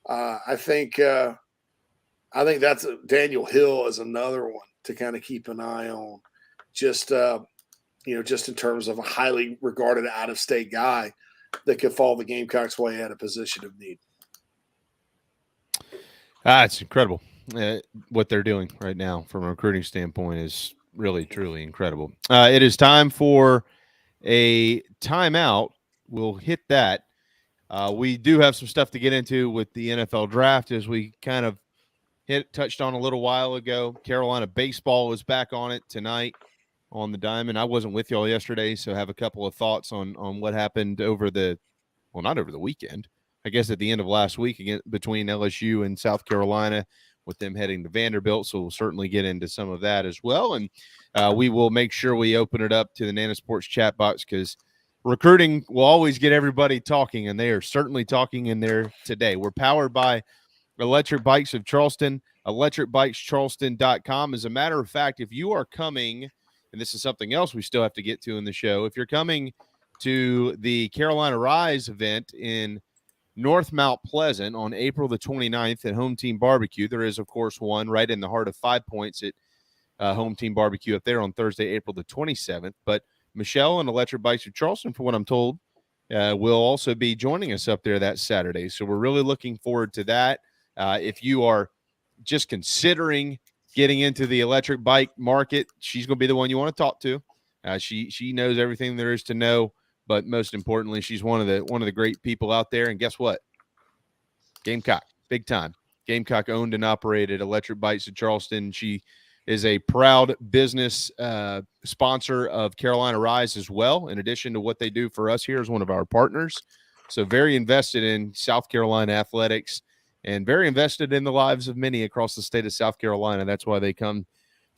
I think that's Daniel Hill is another one to kind of keep an eye on. Just in terms of a highly regarded out-of-state guy that could fall the Gamecocks' way at a position of need. It's incredible. What they're doing right now from a recruiting standpoint is really, truly incredible. It is time for a timeout. We'll hit that. We do have some stuff to get into with the NFL draft, as we kind of touched on a little while ago. Carolina baseball is back on it tonight on the Diamond. I wasn't with y'all yesterday, so I have a couple of thoughts on what happened not over the weekend. I guess at the end of last week between LSU and South Carolina, with them heading to Vanderbilt. So we'll certainly get into some of that as well. And we will make sure we open it up to the Nana Sports chat box, because recruiting will always get everybody talking, and they are certainly talking in there today. We're powered by Electric Bikes of Charleston, electricbikescharleston.com. As a matter of fact, if you are coming, and this is something else we still have to get to in the show, if you're coming to the Carolina Rise event in North Mount Pleasant on April the 29th at Home Team Barbecue. There is, of course, one right in the heart of 5 Points at Home Team Barbecue up there on Thursday, April the 27th. But Michelle and Electric Bikes of Charleston, for what I'm told, will also be joining us up there that Saturday. So we're really looking forward to that. If you are just considering getting into the electric bike market, she's going to be the one you want to talk to. She knows everything there is to know. But most importantly, she's one of the great people out there. And guess what? Gamecock, big time. Gamecock owned and operated Electric Bikes of Charleston. She is a proud business sponsor of Carolina Rise as well, in addition to what they do for us here as one of our partners. So very invested in South Carolina athletics and very invested in the lives of many across the state of South Carolina. That's why they come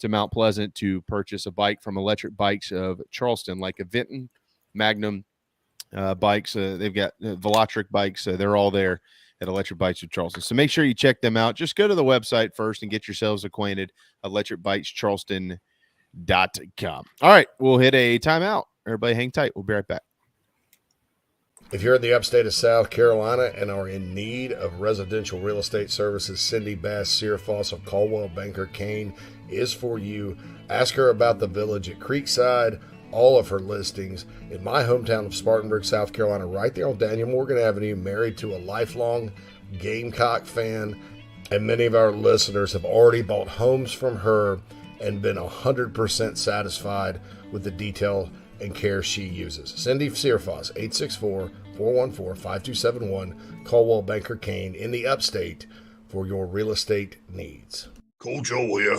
to Mount Pleasant to purchase a bike from Electric Bikes of Charleston, like a Vinton, Magnum bikes. They've got Velotric bikes. They're all there at Electric Bites of Charleston. So make sure you check them out. Just go to the website first and get yourselves acquainted. electricbitescharleston.com. All right, we'll hit a timeout. Everybody hang tight. We'll be right back. If you're in the upstate of South Carolina and are in need of residential real estate services, Cindy Bass Searfoss of Caldwell Banker Kane is for you. Ask her about the village at Creekside, all of her listings in my hometown of Spartanburg, South Carolina, right there on Daniel Morgan Avenue, married to a lifelong Gamecock fan. And many of our listeners have already bought homes from her and been 100% satisfied with the detail and care she uses. Cindy Searfoss, 864-414-5271, Caldwell Banker Kane in the upstate for your real estate needs. Coach O here,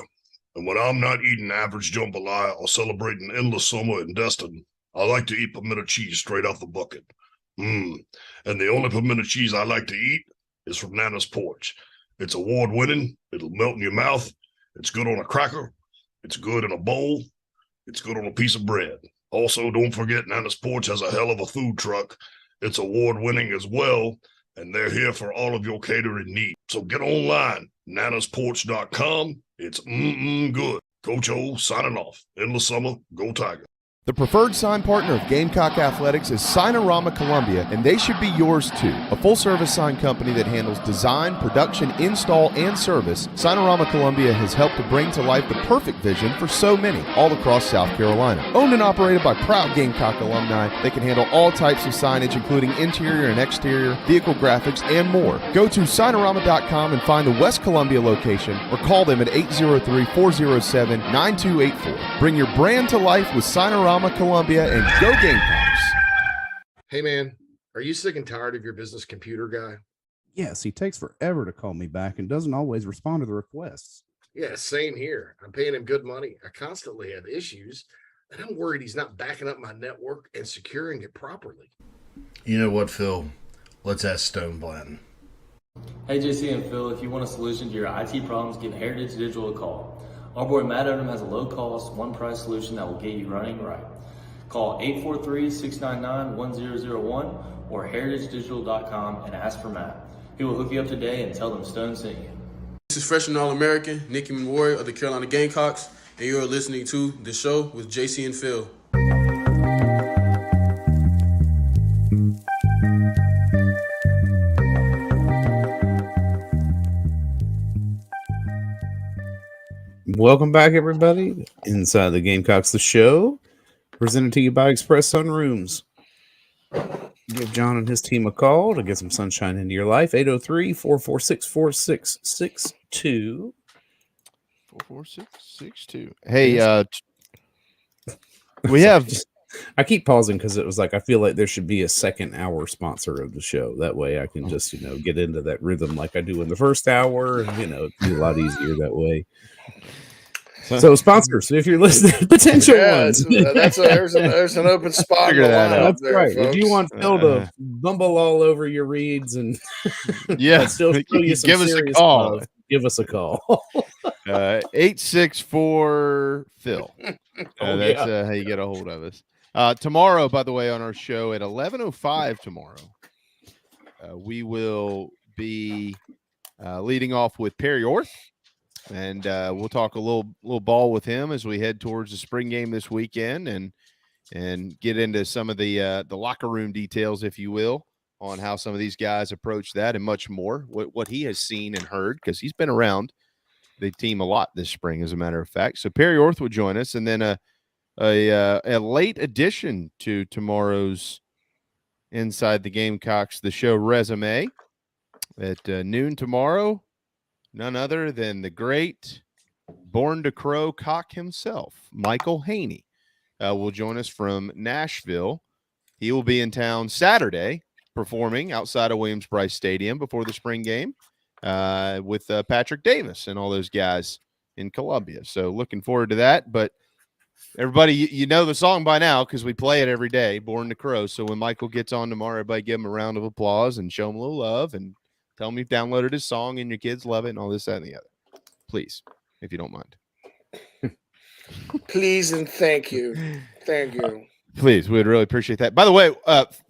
and when I'm not eating average jambalaya or celebrating endless summer in Destin, I like to eat pimento cheese straight off the bucket. And the only pimento cheese I like to eat is from Nana's Porch. It's award-winning, it'll melt in your mouth, it's good on a cracker, it's good in a bowl, it's good on a piece of bread. Also, don't forget Nana's Porch has a hell of a food truck. It's award-winning as well, and they're here for all of your catering needs. So get online, nanasporch.com. It's good. Coach O signing off. Endless summer, go Tiger. The preferred sign partner of Gamecock Athletics is Signorama Columbia, and they should be yours too. A full-service sign company that handles design, production, install, and service, Signorama Columbia has helped to bring to life the perfect vision for so many all across South Carolina. Owned and operated by proud Gamecock alumni, they can handle all types of signage, including interior and exterior, vehicle graphics, and more. Go to Signorama.com and find the West Columbia location, or call them at 803-407-9284. Bring your brand to life with Signorama Columbia, and go Gamecocks. Hey man, are you sick and tired of your business computer guy? Yes, he takes forever to call me back and doesn't always respond to the requests. Yeah, same here. I'm paying him good money. I constantly have issues, and I'm worried he's not backing up my network and securing it properly. You know what, Phil? Let's ask Stone Blanton. Hey, JC and Phil, if you want a solution to your IT problems, give Heritage Digital a call. Our boy Matt Odom has a low-cost, one-price solution that will get you running right. Call 843-699-1001 or heritagedigital.com and ask for Matt. He will hook you up today and tell them Stone sent you. This is freshman All-American Nicky Memorial of the Carolina Gamecocks, and you're listening to The Show with JC and Phil. Welcome back, everybody. Inside the Gamecocks, the show, presented to you by Express Sunrooms. Give John and his team a call to get some sunshine into your life. 803-446-4662. 44662. Hey, we have. I keep pausing because it was like I feel like there should be a second hour sponsor of the show. That way, I can just get into that rhythm like I do in the first hour, and it'd be a lot easier that way. So sponsors, if you're listening, potential ones. There's an open spot. Figure that out. That's there, right. folks. If you want Phil to bumble all over your reads and still show you some give us a call. Love, give us a call. 864 Phil. That's how you get a hold of us. Tomorrow, by the way, on our show at 11:05 tomorrow, we will be leading off with Perry Orth. And we'll talk a little ball with him as we head towards the spring game this weekend, and get into some of the locker room details, if you will, on how some of these guys approach that and much more. What he has seen and heard, because he's been around the team a lot this spring, as a matter of fact. So Perry Orth will join us, and then a late addition to tomorrow's Inside the Gamecocks, the show resume at noon tomorrow. None other than the great Born to Crow cock himself, Michael Haney, will join us from Nashville. He will be in town Saturday performing outside of Williams-Brice Stadium before the spring game with Patrick Davis and all those guys in Columbia. So looking forward to that. But everybody, you know the song by now because we play it every day, Born to Crow. So when Michael gets on tomorrow, everybody give him a round of applause and show him a little love and tell him you've downloaded his song and your kids love it and all this, that, and the other. Please, if you don't mind. Please and thank you. Thank you. Please, we'd really appreciate that. By the way,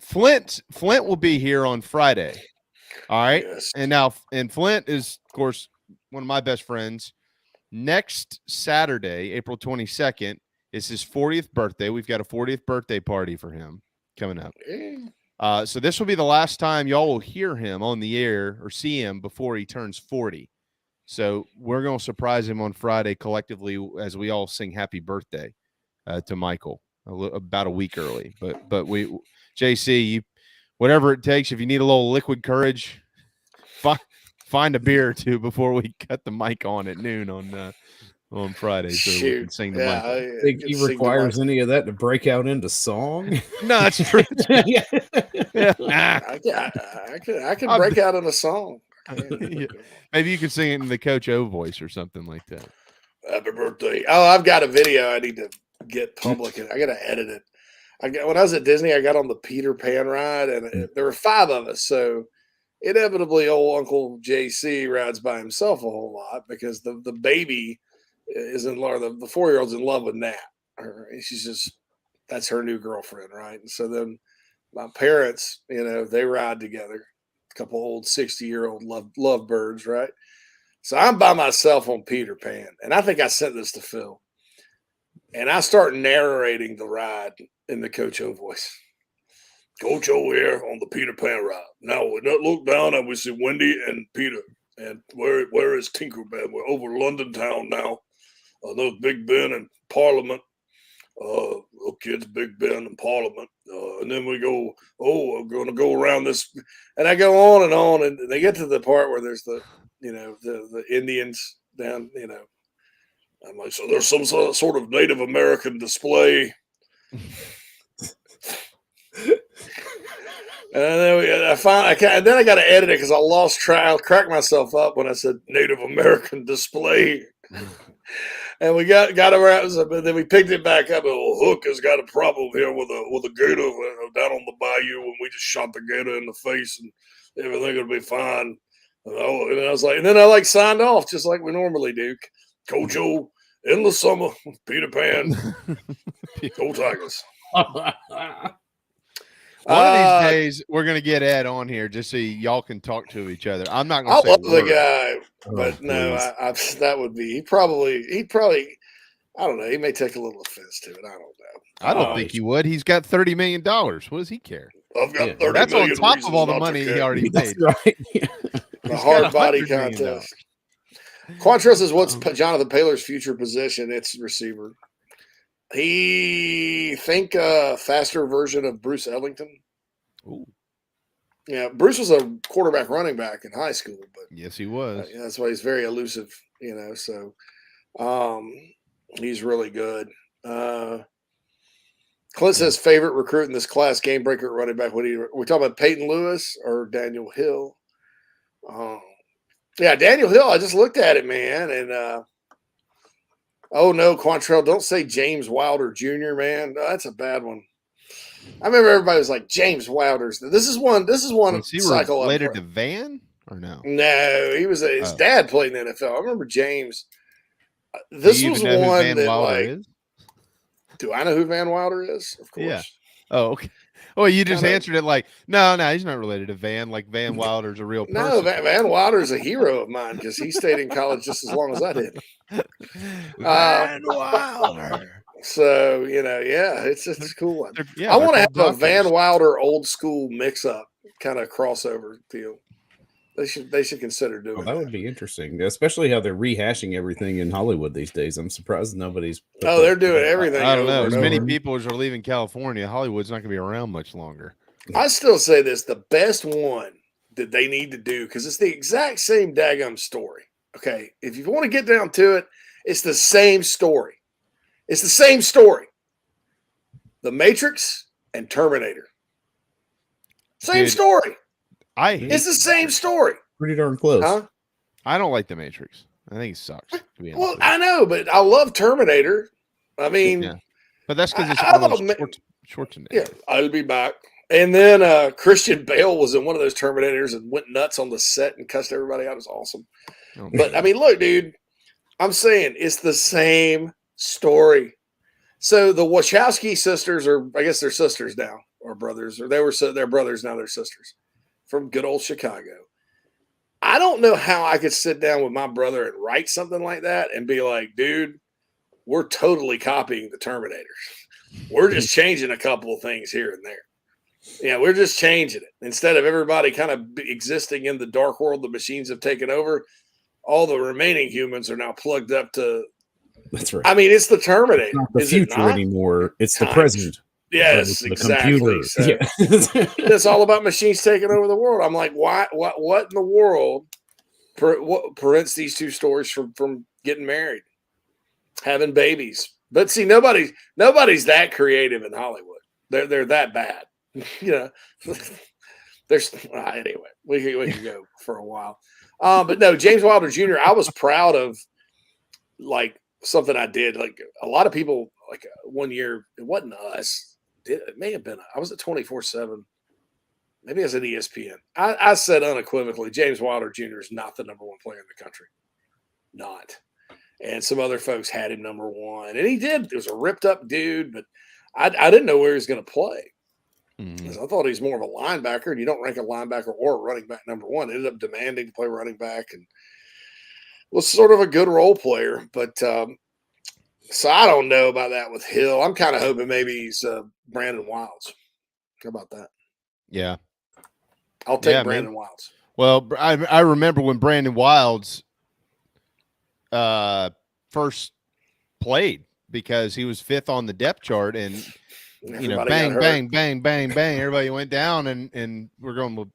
Flint will be here on Friday. All right. Yes. And now, and Flint is, of course, one of my best friends. Next Saturday, April 22nd, is his 40th birthday. We've got a 40th birthday party for him coming up. So this will be the last time y'all will hear him on the air or see him before he turns 40. So we're going to surprise him on Friday collectively as we all sing happy birthday to Michael about a week early. But we, JC, you, whatever it takes, if you need a little liquid courage, find a beer or two before we cut the mic on at noon on Friday, so we can sing to Michael. I think he requires any of that to break out into song. No, that's true. I can break out in a song. Yeah. Maybe you could sing it in the Coach O voice or something like that. Happy birthday! Oh, I've got a video I need to get public, and I got to edit it. When I was at Disney, I got on the Peter Pan ride, and there were 5 of us, so inevitably old Uncle JC rides by himself a whole lot because the baby is in love. The 4-year-old's in love with Nat. That's her new girlfriend, right? And so then my parents, they ride together. A couple old 60-year-old lovebirds, right? So I'm by myself on Peter Pan, and I think I sent this to Phil. And I start narrating the ride in the Coach O voice. Coach O here on the Peter Pan ride. Now we look down and we see Wendy and Peter. And where is Tinkerbell? We're over London town now. There's Big Ben and Parliament. Little kids, Big Ben and Parliament. And then we go, we're going to go around this. And I go on, and they get to the part where there's the Indians down, I'm like, so there's some sort of Native American display. And then I got to edit it because I lost track. I cracked myself up when I said Native American display. And we got around, but then we picked it back up. And Hook has got a problem here with a gator down on the bayou, and we just shot the gator in the face, and everything will be fine. And I was like, and then I signed off just like we normally do. Coach O in the summer, Peter Pan, go Tigers. One of these days, we're going to get Ed on here just so y'all can talk to each other. I'm not going to say I love the guy, but no, that would be, he'd probably, I don't know. He may take a little offense to it. I don't know. I don't think he would. He's got $30 million. What does he care? I've got 30 That's on million top of reasons all the not to money he care. already That's made. right. The hard body contest. Quantrell says, what's Jonathan Paylor's future position? It's receiver. He think a faster version of Bruce Ellington. Ooh. Yeah, Bruce was a quarterback running back in high school, but yes, he was. That's why he's very elusive, so he's really good. Clint says favorite recruit in this class, game breaker at running back. We're talking about Peyton Lewis or Daniel Hill. Yeah, Daniel Hill. I just looked at it, man, and oh no, Quantrell, don't say James Wilder Jr., man. No, that's a bad one. I remember everybody was like James Wilder's. This is one. Was he related to Van or no? No, he was. His dad played in the NFL. I remember James. This was one that like. Do I know who Van Wilder is? Of course. Yeah. Oh, okay. Oh, you just answered it like, no, he's not related to Van. Like Van Wilder's a real person. No, Van Wilder's a hero of mine because he stayed in college just as long as I did. Van Wilder. So, yeah, it's a cool one. Yeah, I want to have a Van Wilder old school mix up kind of crossover deal. They should consider doing that. Would be interesting, especially how they're rehashing everything in Hollywood these days. I'm surprised nobody's. They're doing everything. I don't know. As many people as are leaving California, Hollywood's not going to be around much longer. I still say this: the best one that they need to do, because it's the exact same daggum story. Okay, if you want to get down to it, it's the same story. It's the same story. The Matrix and Terminator. Same story. It's the same story. Pretty darn close. Huh? I don't like The Matrix. I think it sucks. Well, I know, but I love Terminator. I mean, yeah. But that's because it's Arnold Schwarzenegger. Yeah, I'll be back. And then Christian Bale was in one of those Terminators and went nuts on the set and cussed everybody out. It was awesome. Oh, but I mean, look, dude, I'm saying it's the same story. So the Wachowski sisters I guess they're sisters now, or brothers, or they're brothers, now they're sisters from good old Chicago. I don't know how I could sit down with my brother and write something like that and be like, dude, we're totally copying the Terminators. We're just changing a couple of things here and there. Yeah, we're just changing it. Instead of everybody kind of existing in the dark world the machines have taken over, all the remaining humans are now plugged up to. That's right. I mean, it's the Terminator. It's not the Is future it not? anymore. It's the present. Yes, The exactly. computer. So Yeah. it's all about machines taking over the world. I'm like, why? What in the world what prevents these two stories from getting married, having babies? But see, nobody's that creative in Hollywood. They're that bad. You know, there's anyway. We can go for a while. But no, James Wilder Jr. I was proud of, like, something I did. Like a lot of people, like one year, it wasn't us. It may have been. I was at 24/7. Maybe I was at ESPN. I said unequivocally, James Wilder Jr. is not the number one player in the country. Not. And some other folks had him number one. And he did. It was a ripped up dude, but I didn't know where he was going to play. Mm-hmm. I thought he was more of a linebacker, and you don't rank a linebacker or a running back number one. Ended up demanding to play running back and was sort of a good role player. But so I don't know about that with Hill. I'm kind of hoping maybe he's Brandon Wilds. How about that? Yeah. I'll take Brandon Wilds. Well, I remember when Brandon Wilds first played, because he was 5th on the depth chart, and you know, bang, bang, bang, bang, bang. Everybody went down, and we're going, well,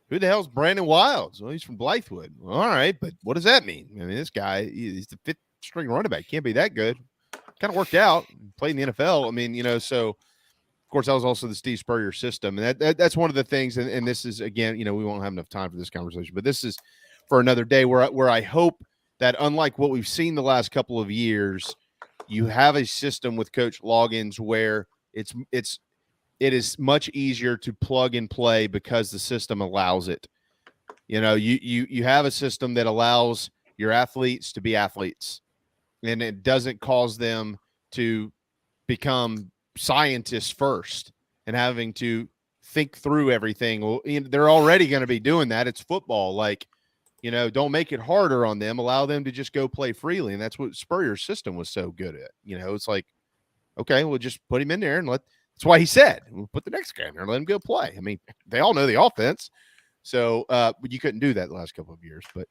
who the hell's Brandon Wilds? Well, he's from Blythewood. Well, all right, but what does that mean? I mean, this guy, he's the 5th string running back. Can't be that good. Kind of worked out. Played in the NFL. I mean, you know, so of course that was also the Steve Spurrier system, and that's one of the things. And this is, again, you know, we won't have enough time for this conversation, but this is for another day where I hope that, unlike what we've seen the last couple of years, you have a system with Coach Loggins where it is much easier to plug and play because the system allows it. You know, you have a system that allows your athletes to be athletes, and it doesn't cause them to become scientists first and having to think through everything. Well, they're already going to be doing that. It's football. Like, you know, don't make it harder on them. Allow them to just go play freely. And that's what Spurrier's system was so good at. You know, it's like, okay, we'll just put him in there and that's why he said, we'll put the next guy in there and let him go play. I mean, they all know the offense. So, but you couldn't do that the last couple of years. But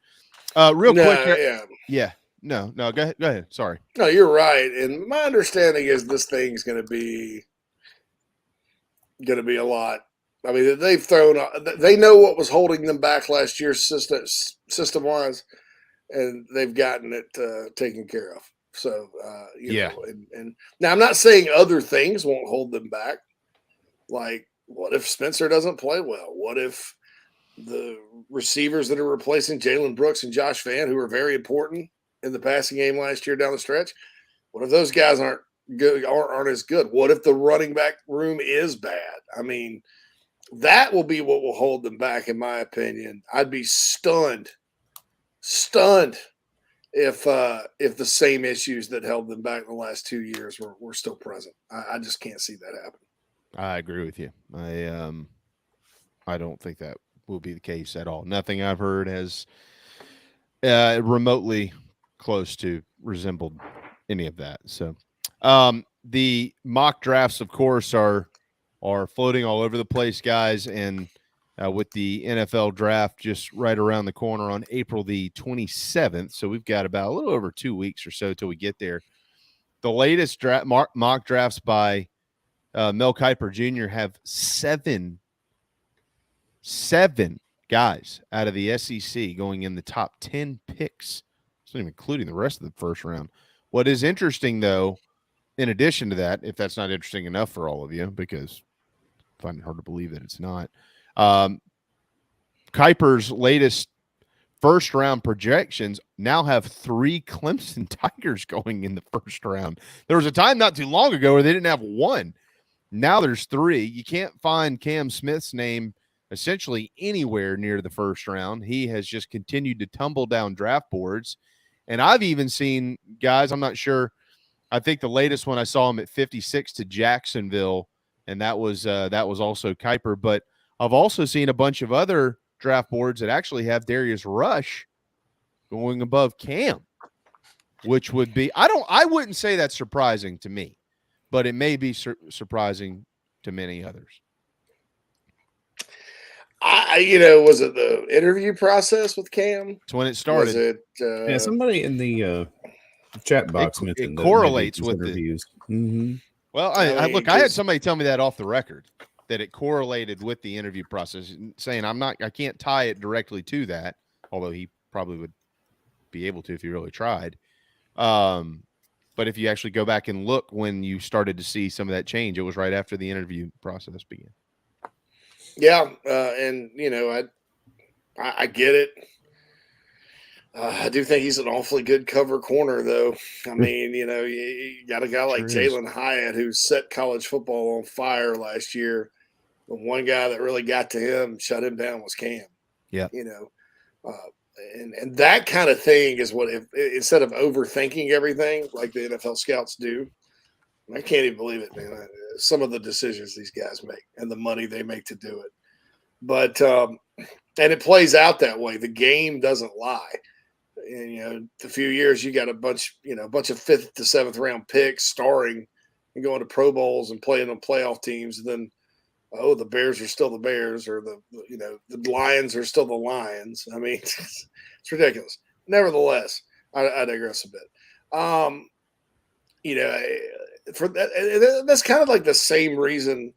real quick. Yeah. No, go ahead. Sorry. No, you're right. And my understanding is this thing's going to be a lot. I mean, they know what was holding them back last year system wise, and they've gotten it taken care of. So, you know, and now I'm not saying other things won't hold them back. Like, what if Spencer doesn't play well? What if the receivers that are replacing Jalen Brooks and Josh Vann, who are very important in the passing game last year down the stretch, what if those guys aren't good, aren't as good? What if the running back room is bad? I mean, that will be what will hold them back, in my opinion. I'd be stunned if the same issues that held them back in the last 2 years were still present. I just can't see that happen. I agree with you. I don't think that will be the case at all. Nothing I've heard has remotely close to resembled any of that. So the mock drafts, of course, are floating all over the place, guys, and with the NFL draft just right around the corner on April the 27th. So we've got about a little over 2 weeks or so till we get there. The latest mock drafts by Mel Kiper Jr. have seven guys out of the SEC going in the top 10 picks. It's not even including the rest of the first round. What is interesting, though, in addition to that, if that's not interesting enough for all of you, because I find it hard to believe that it's not, Kiper's latest first-round projections now have 3 Clemson Tigers going in the first round. There was a time not too long ago where they didn't have 1. Now there's 3. You can't find Cam Smith's name essentially anywhere near the first round. He has just continued to tumble down draft boards. And I've even seen guys, I'm not sure, I think the latest one I saw him at 56 to Jacksonville, and that was also Kiper. But I've also seen a bunch of other draft boards that actually have Darius Rush going above Cam, which would be I wouldn't say that's surprising to me, but it may be surprising to many others. Was it the interview process with Cam? It's when it started. Was it? Yeah, somebody in the chat box mentioned it that correlates maybe with interviews. Mm-hmm. Well, I had somebody tell me that off the record, that it correlated with the interview process, saying I can't tie it directly to that, although he probably would be able to if he really tried. But if you actually go back and look when you started to see some of that change, it was right after the interview process began. Yeah, and I get it. I do think he's an awfully good cover corner, though. I mean, you got a guy like Jalen Hyatt who set college football on fire last year. The one guy that really got to him, shut him down, was Cam. Yeah, and that kind of thing is what, instead of overthinking everything like the NFL scouts do, I can't even believe it, man. Some of the decisions these guys make and the money they make to do it. But and it plays out that way. The game doesn't lie. And, a few years you got a bunch of 5th to 7th round picks starring and going to Pro Bowls and playing on playoff teams. And then, the Bears are still the Bears, or the Lions are still the Lions. I mean, it's ridiculous. Nevertheless, I digress a bit. For that, that's kind of like the same reason.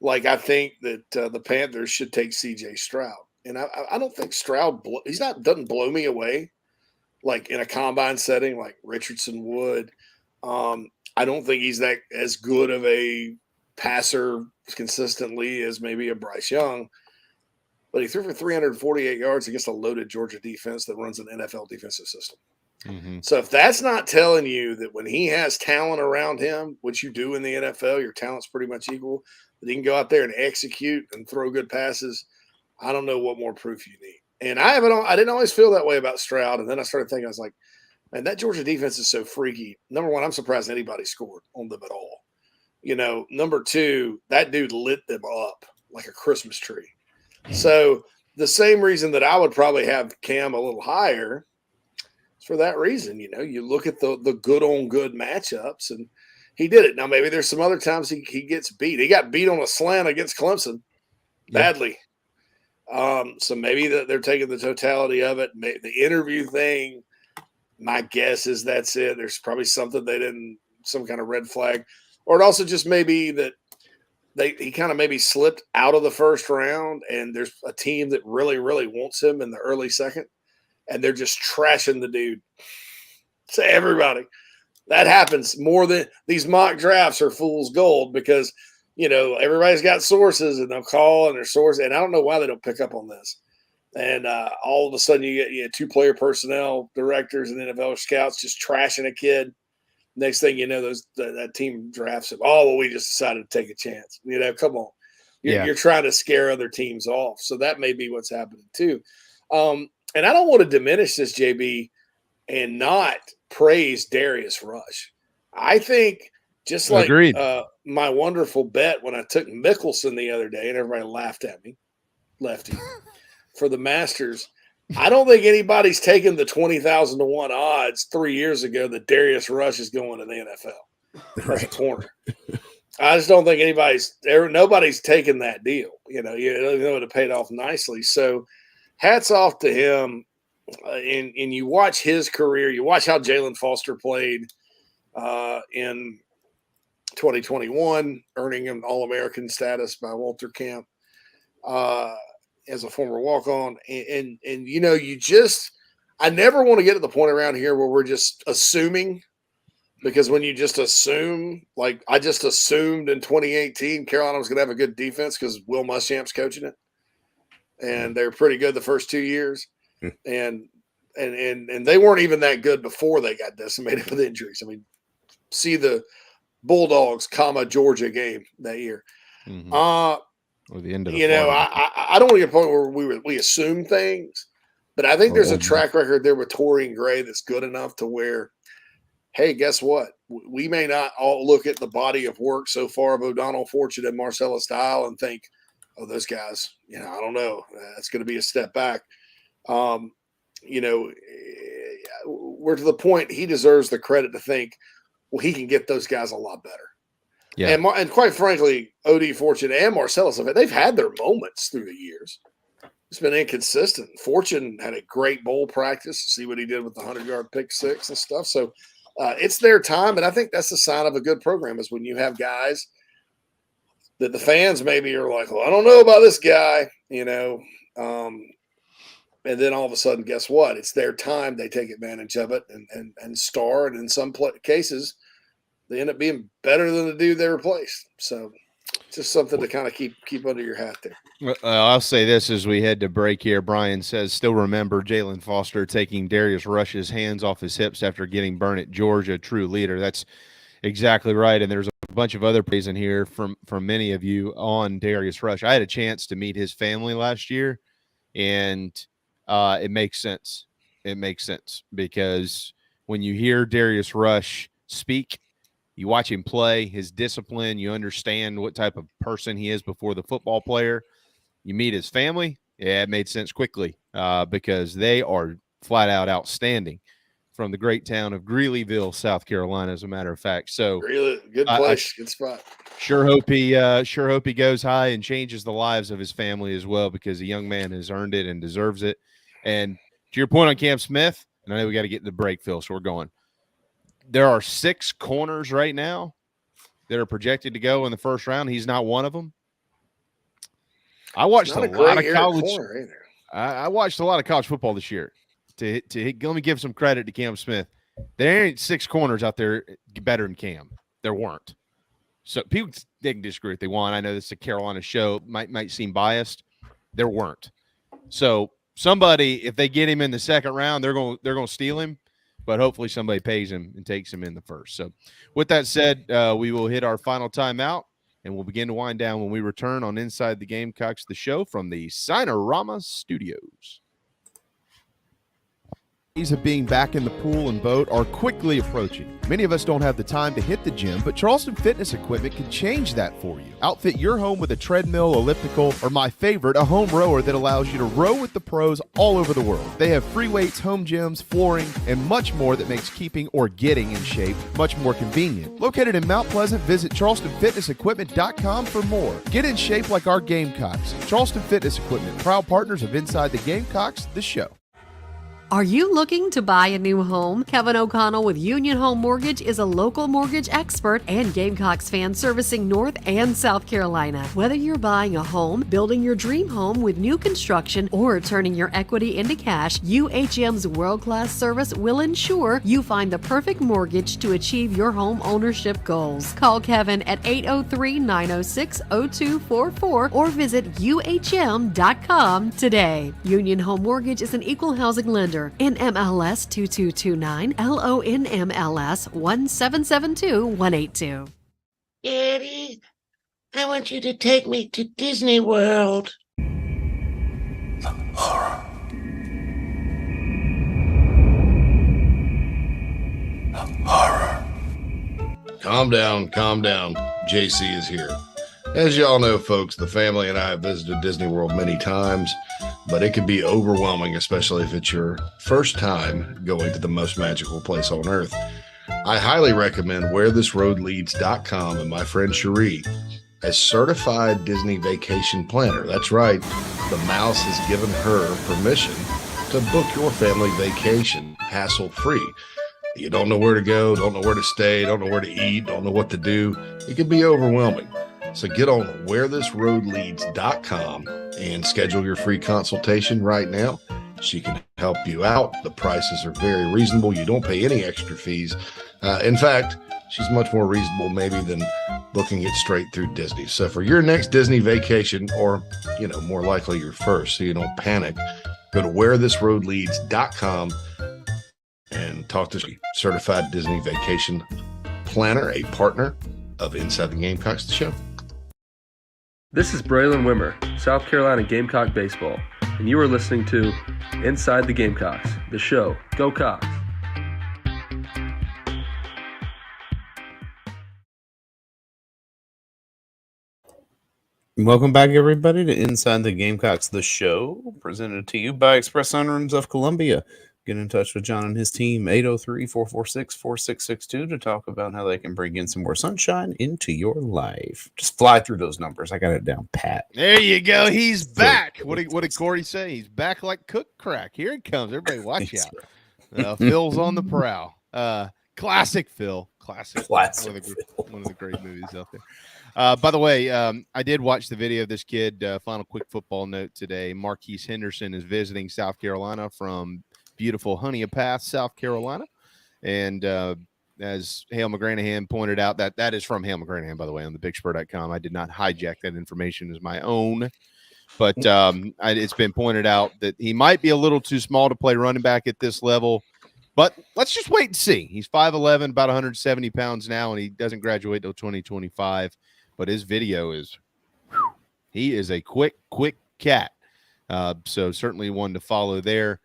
Like, I think that the Panthers should take C.J. Stroud, and I don't think Stroud doesn't blow me away, like in a combine setting like Richardson would. I don't think he's that as good of a passer consistently as maybe a Bryce Young, but he threw for 348 yards against a loaded Georgia defense that runs an NFL defensive system. Mm-hmm. So if that's not telling you that when he has talent around him, which you do in the NFL, your talent's pretty much equal, that he can go out there and execute and throw good passes, I don't know what more proof you need. And I didn't always feel that way about Stroud. And then I started thinking, I was like, man, that Georgia defense is so freaky. Number one, I'm surprised anybody scored on them at all. Number two, that dude lit them up like a Christmas tree. So the same reason that I would probably have Cam a little higher is for that reason. You look at the good on good matchups, and he did it. Now, maybe there's some other times he gets beat. He got beat on a slant against Clemson badly. So maybe they're taking the totality of it. The interview thing, my guess is that's it. There's probably something some kind of red flag. Or it also just may be that he kind of maybe slipped out of the first round, and there's a team that really, really wants him in the early second, and they're just trashing the dude. So everybody, that happens more than these mock drafts are fool's gold, because everybody's got sources and they'll call and their source, and I don't know why they don't pick up on this. And all of a sudden you get 2-player personnel directors and NFL scouts just trashing a kid. Next thing you know, that team drafts him. Oh, well, we just decided to take a chance. Come on. You're trying to scare other teams off. So that may be what's happening too. And I don't want to diminish this, JB, and not praise Darius Rush. I think just like my wonderful bet when I took Mickelson the other day and everybody laughed at me, lefty, for the Masters, I don't think anybody's taken the 20,000 to 1 odds 3 years ago that Darius Rush is going to the NFL. That's a corner. I just don't think nobody's taken that deal. It would have paid off nicely. So hats off to him. And you watch his career. You watch how Jalen Foster played in 2021, earning an All-American status by Walter Camp. As a former walk-on, and I never want to get to the point around here where we're just assuming, because when you just assume, like I just assumed in 2018 Carolina was going to have a good defense because Will Muschamp's coaching it, and they're pretty good the first 2 years, and they weren't even that good before they got decimated with injuries. I mean, see the Bulldogs, Georgia game that year. Mm-hmm. Or the end of I don't want to get to a point where we assume things, but I think there's a track record there with Torian Gray that's good enough to where, hey, guess what? We may not all look at the body of work so far of O'Donnell Fortune and Marcellus Dial and think, oh, those guys, I don't know. That's going to be a step back. We're to the point he deserves the credit to think, well, he can get those guys a lot better. Yeah. And quite frankly, OD Fortune and Marcellus, they've had their moments through the years. It's been inconsistent. Fortune had a great bowl practice. See what he did with the 100-yard pick six and stuff. So it's their time, and I think that's the sign of a good program is when you have guys that the fans maybe are like, well, I don't know about this guy, and then all of a sudden, guess what? It's their time. They take advantage of it and star. And in some cases, they end up being better than the dude they replaced. So just something to kind of keep under your hat there. I'll say this as we head to break here. Brian says, still remember Jalen Foster taking Darius Rush's hands off his hips after getting burned at Georgia. True leader. That's exactly right. And there's a bunch of other praise in here from many of you on Darius Rush. I had a chance to meet his family last year, and it makes sense. It makes sense because when you hear Darius Rush speak, you watch him play, his discipline, you understand what type of person he is before the football player. You meet his family. Yeah, it made sense quickly because they are flat out outstanding from the great town of Greeleyville, South Carolina, as a matter of fact. So good place, good spot. Sure hope he goes high and changes the lives of his family as well, because the young man has earned it and deserves it. And to your point on Cam Smith, and I know we got to get to the break, Phil, so we're going. There are 6 corners right now that are projected to go in the first round. He's not one of them. I watched a lot of college. I watched a lot of college football this year. Let me give some credit to Cam Smith. There ain't 6 corners out there better than Cam. There weren't. So people they can disagree if they want. I know this is a Carolina show. Might seem biased. There weren't. So somebody, if they get him in the second round, they're going to steal him. But hopefully somebody pays him and takes him in the first. So with that said, we will hit our final timeout, and we'll begin to wind down when we return on Inside the Gamecocks, the show from the Signorama Studios. Days of being back in the pool and boat are quickly approaching. Many of us don't have the time to hit the gym, but Charleston Fitness Equipment can change that for you. Outfit your home with a treadmill, elliptical, or my favorite, a home rower that allows you to row with the pros all over the world. They have free weights, home gyms, flooring, and much more that makes keeping or getting in shape much more convenient. Located in Mount Pleasant, visit charlestonfitnessequipment.com for more. Get in shape like our Gamecocks. Charleston Fitness Equipment, proud partners of Inside the Gamecocks, the show. Are you looking to buy a new home? Kevin O'Connell with Union Home Mortgage is a local mortgage expert and Gamecocks fan servicing North and South Carolina. Whether you're buying a home, building your dream home with new construction, or turning your equity into cash, UHM's world-class service will ensure you find the perfect mortgage to achieve your home ownership goals. Call Kevin at 803-906-0244 or visit UHM.com today. Union Home Mortgage is an equal housing lender. NMLS 2229, LONMLS 1772182. Daddy, I want you to take me to Disney World. Calm down. JC is here. As y'all know, folks, the family and I have visited Disney World many times, but it can be overwhelming, especially if it's your first time going to the most magical place on earth. I highly recommend wherethisroadleads.com and my friend Cherie, a certified Disney vacation planner. That's right, the mouse has given her permission to book your family vacation hassle-free. You don't know where to go, don't know where to stay, don't know where to eat, don't know what to do. It can be overwhelming. So get on wherethisroadleads.com and schedule your free consultation right now. She can help you out. The prices are very reasonable. You don't pay any extra fees. In fact, she's much more reasonable maybe than booking it straight through Disney. So for your next Disney vacation, or, more likely your first, so you don't panic, go to wherethisroadleads.com and talk to certified Disney vacation planner, a partner of Inside the Gamecocks, the show. This is Braylon Wimmer, South Carolina Gamecock Baseball, and you are listening to Inside the Gamecocks, the show. Go Cox! Welcome back, everybody, to Inside the Gamecocks, the show presented to you by Express Sunrooms of Columbia. Get in touch with John and his team, 803-446-4662, to talk about how they can bring in some more sunshine into your life. Just fly through those numbers. I got it down pat. There you go. He's back. What did Corey say? He's back like cook crack. Here it comes. Everybody watch out. Phil's on the prowl. Classic Phil. Classic Phil. One of the great movies out there. By the way, I did watch the video of this kid. Final quick football note today. Marquise Henderson is visiting South Carolina from beautiful Honea, South Carolina. And as Hale McGranahan pointed out, that is from Hale McGranahan, by the way, on thebigspur.com. I did not hijack that information as my own. But it's been pointed out that he might be a little too small to play running back at this level. But let's just wait and see. He's 5'11", about 170 pounds now, and he doesn't graduate till 2025. But his video he is a quick cat. So certainly one to follow there.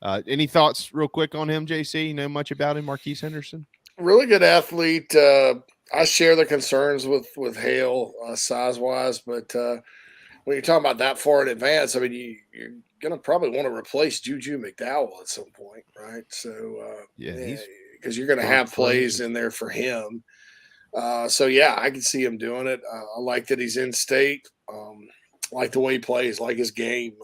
Any thoughts real quick on him, JC? You know much about him, Marquise Henderson? Really good athlete. I share the concerns with Hale size-wise, but when you're talking about that far in advance, I mean, you're going to probably want to replace Juju McDowell at some point, right? So, because you're going to have plays in there for him. So, yeah, I can see him doing it. I like that he's in state. Like the way he plays, like his game.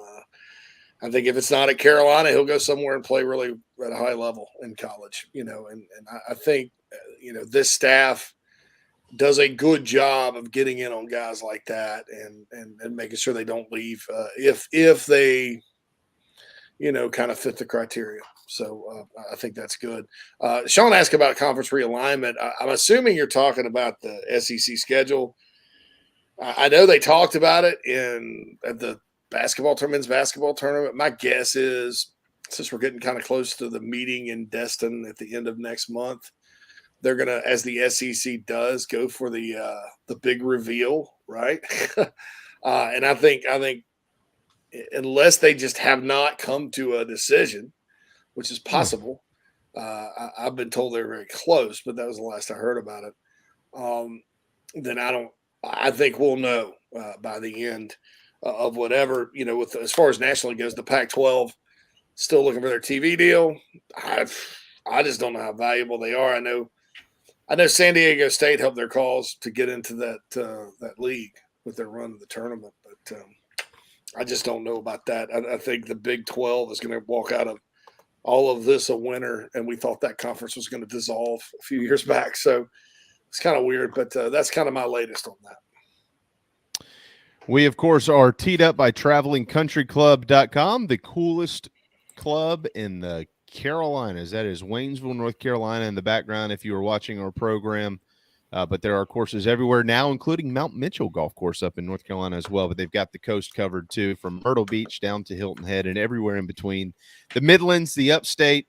I think if it's not at Carolina, he'll go somewhere and play really at a high level in college, and I think, this staff does a good job of getting in on guys like that and making sure they don't leave if they, kind of fit the criteria. So I think that's good. Sean asked about conference realignment. I'm assuming you're talking about the SEC schedule. I know they talked about it at the men's basketball tournament. My guess is, since we're getting kind of close to the meeting in Destin at the end of next month, they're gonna, as the SEC does, go for the big reveal, right? And I think unless they just have not come to a decision, which is possible, I've been told they're very close, but that was the last I heard about it. Then I think we'll know by the end of whatever, with as far as nationally goes. The Pac-12 still looking for their TV deal. I just don't know how valuable they are. I know San Diego State helped their cause to get into that league with their run of the tournament, but I just don't know about that. I think the Big 12 is going to walk out of all of this a winner, and we thought that conference was going to dissolve a few years back. So it's kind of weird, but that's kind of my latest on that. We, of course, are teed up by travelingcountryclub.com, the coolest club in the Carolinas. That is Waynesville, North Carolina in the background if you were watching our program. But there are courses everywhere now, including Mount Mitchell Golf Course up in North Carolina as well. But they've got the coast covered, too, from Myrtle Beach down to Hilton Head and everywhere in between. The Midlands, the Upstate.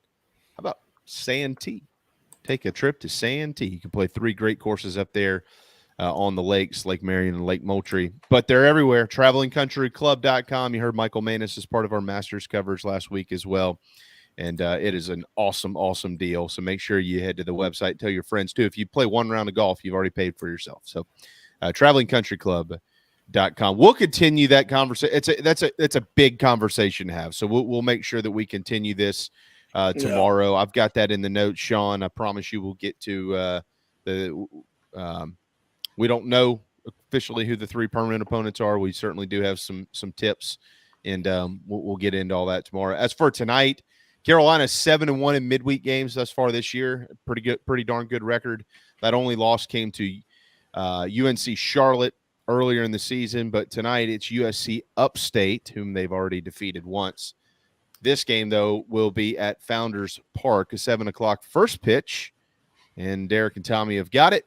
How about Santee? Take a trip to Santee. You can play 3 great courses up there on the lakes, Lake Marion and Lake Moultrie. But they're everywhere. TravelingCountryClub.com. You heard Michael Manus as part of our Masters coverage last week as well. And it is an awesome, awesome deal. So make sure you head to the website. Tell your friends, too. If you play one round of golf, you've already paid for yourself. So TravelingCountryClub.com. We'll continue that conversation. It's a big conversation to have. So we'll make sure that we continue this tomorrow. I've got that in the notes, Sean. I promise you we'll get to we don't know officially who the 3 permanent opponents are. We certainly do have some tips, and we'll get into all that tomorrow. As for tonight, Carolina's 7-1 in midweek games thus far this year. Pretty darn good record. That only loss came to UNC Charlotte earlier in the season, but tonight it's USC Upstate, whom they've already defeated once. This game, though, will be at Founders Park, a 7 o'clock first pitch, and Derek and Tommy have got it.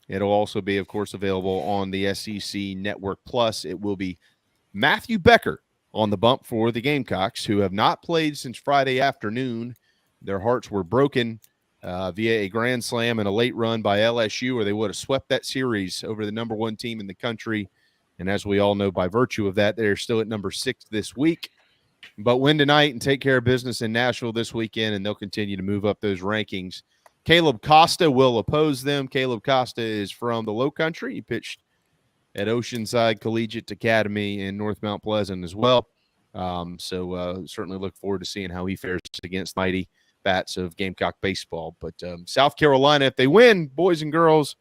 It'll also be, of course, available on the SEC Network Plus. It will be Matthew Becker on the bump for the Gamecocks, who have not played since Friday afternoon. Their hearts were broken via a grand slam and a late run by LSU, where they would have swept that series over the number 1 team in the country. And as we all know, by virtue of that, they're still at number 6 this week. But win tonight and take care of business in Nashville this weekend, and they'll continue to move up those rankings. Caleb Costa will oppose them. Caleb Costa is from the Low Country. He pitched at Oceanside Collegiate Academy in North Mount Pleasant as well. So certainly look forward to seeing how he fares against mighty bats of Gamecock baseball. But South Carolina, if they win, boys and girls,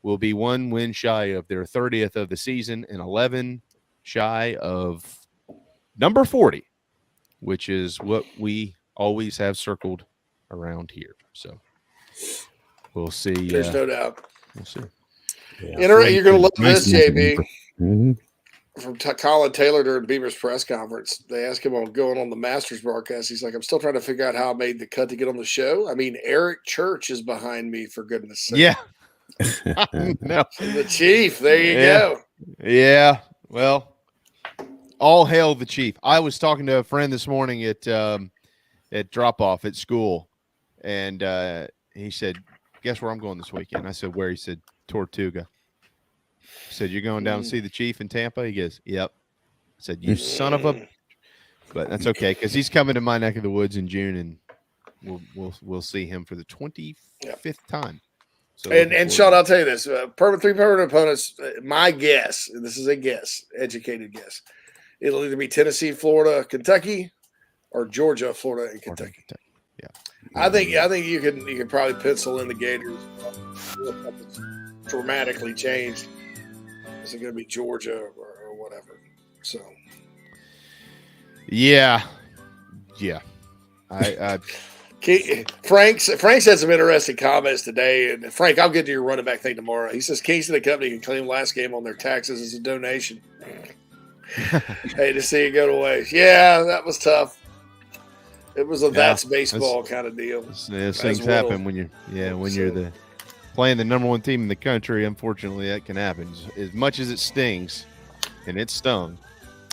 will be 1 win shy of their 30th of the season and 11 shy of number 40, which is what we always have circled around here. So we'll see. There's no doubt. We'll see. Yeah, you're going to love this, JB. Mm-hmm. From Colin Taylor during Beamer's press conference, they asked him on going on the Masters broadcast. He's like, I'm still trying to figure out how I made the cut to get on the show. I mean, Eric Church is behind me, for goodness sake. Yeah. No. The Chief. There you go. Yeah. Well, all hail the Chief. I was talking to a friend this morning at drop off at school, and he said, guess where I'm going this weekend? I said, where? He said, Tortuga. I said, you're going down to see the Chief in Tampa? He goes, yep. I said, you son of a, but that's okay, because he's coming to my neck of the woods in June, and we'll see him for the 25th time. So and Sean, I'll tell you this: three permanent opponents. My guess, and this is a guess, educated guess, it'll either be Tennessee, Florida, Kentucky, or Georgia, Florida, and Kentucky. Yeah, I think you can probably pencil in the Gators. Dramatically changed. Is it going to be Georgia or whatever? So, yeah. Frank said some interesting comments today, and Frank, I'll get to your running back thing tomorrow. He says Kingston and Company can claim last game on their taxes as a donation. Hey, to see it go to waste. Yeah, that was tough. It was that's baseball kind of deal. Things happen when you're playing the number one team in the country. Unfortunately, that can happen. As much as it stings, and it stung.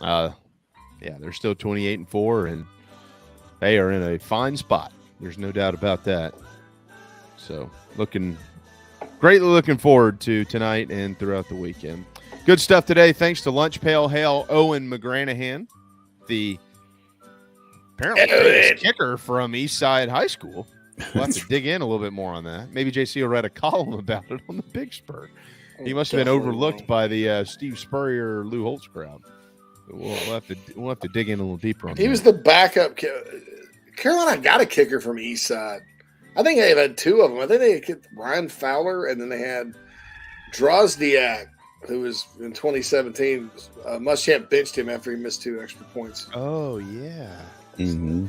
They're still 28-4, and they are in a fine spot. There's no doubt about that. So greatly looking forward to tonight and throughout the weekend. Good stuff today. Thanks to Lunch Pail Hale Owen McGranahan, the apparently famous kicker from Eastside High School. We'll have to dig in a little bit more on that. Maybe JC will write a column about it on the Big Spur. He must have been overlooked by the Steve Spurrier, Lou Holtz crowd. We'll have to dig in a little deeper on that. He was the backup. Carolina got a kicker from Eastside. I think they had two of them. I think they had Ryan Fowler, and then they had Drozdiak, who was in 2017. Muschamp benched him after he missed 2 extra points. Oh, yeah. Mm-hmm.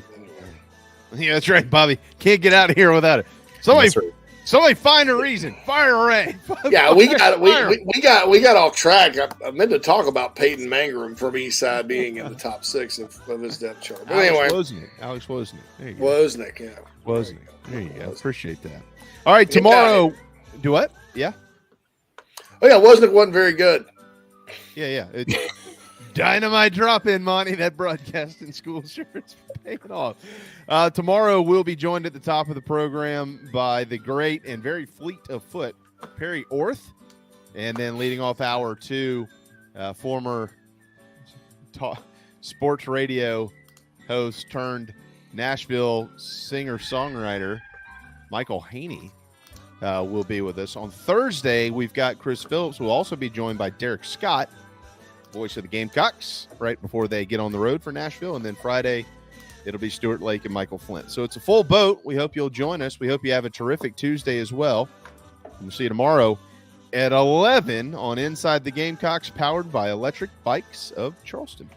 Yeah, that's right, Bobby. Can't get out of here without it. Somebody find a reason. Fire Ray. Yeah, we got off track. I meant to talk about Peyton Mangrum from Eastside being in the top 6 of his depth chart. But anyway, Alex Wozniak. There you go. Wozniak, yeah. Wozniak. There you go. Appreciate that. All right, tomorrow. Do what? Yeah. Oh yeah, Wozniak wasn't very good. Yeah. Dynamite drop in, Monty. That broadcast in school sure it's paying off. Tomorrow we'll be joined at the top of the program by the great and very fleet of foot Perry Orth, and then leading off hour 2, former sports radio host turned Nashville singer-songwriter Michael Haney will be with us. On Thursday, we've got Chris Phillips, who will also be joined by Derek Scott, voice of the Gamecocks, right before they get on the road for Nashville. And then Friday, it'll be Stuart Lake and Michael Flint. So it's a full boat. We hope you'll join us. We hope you have a terrific Tuesday as well. We'll see you tomorrow at 11 on Inside the Gamecocks, powered by Electric Bikes of Charleston.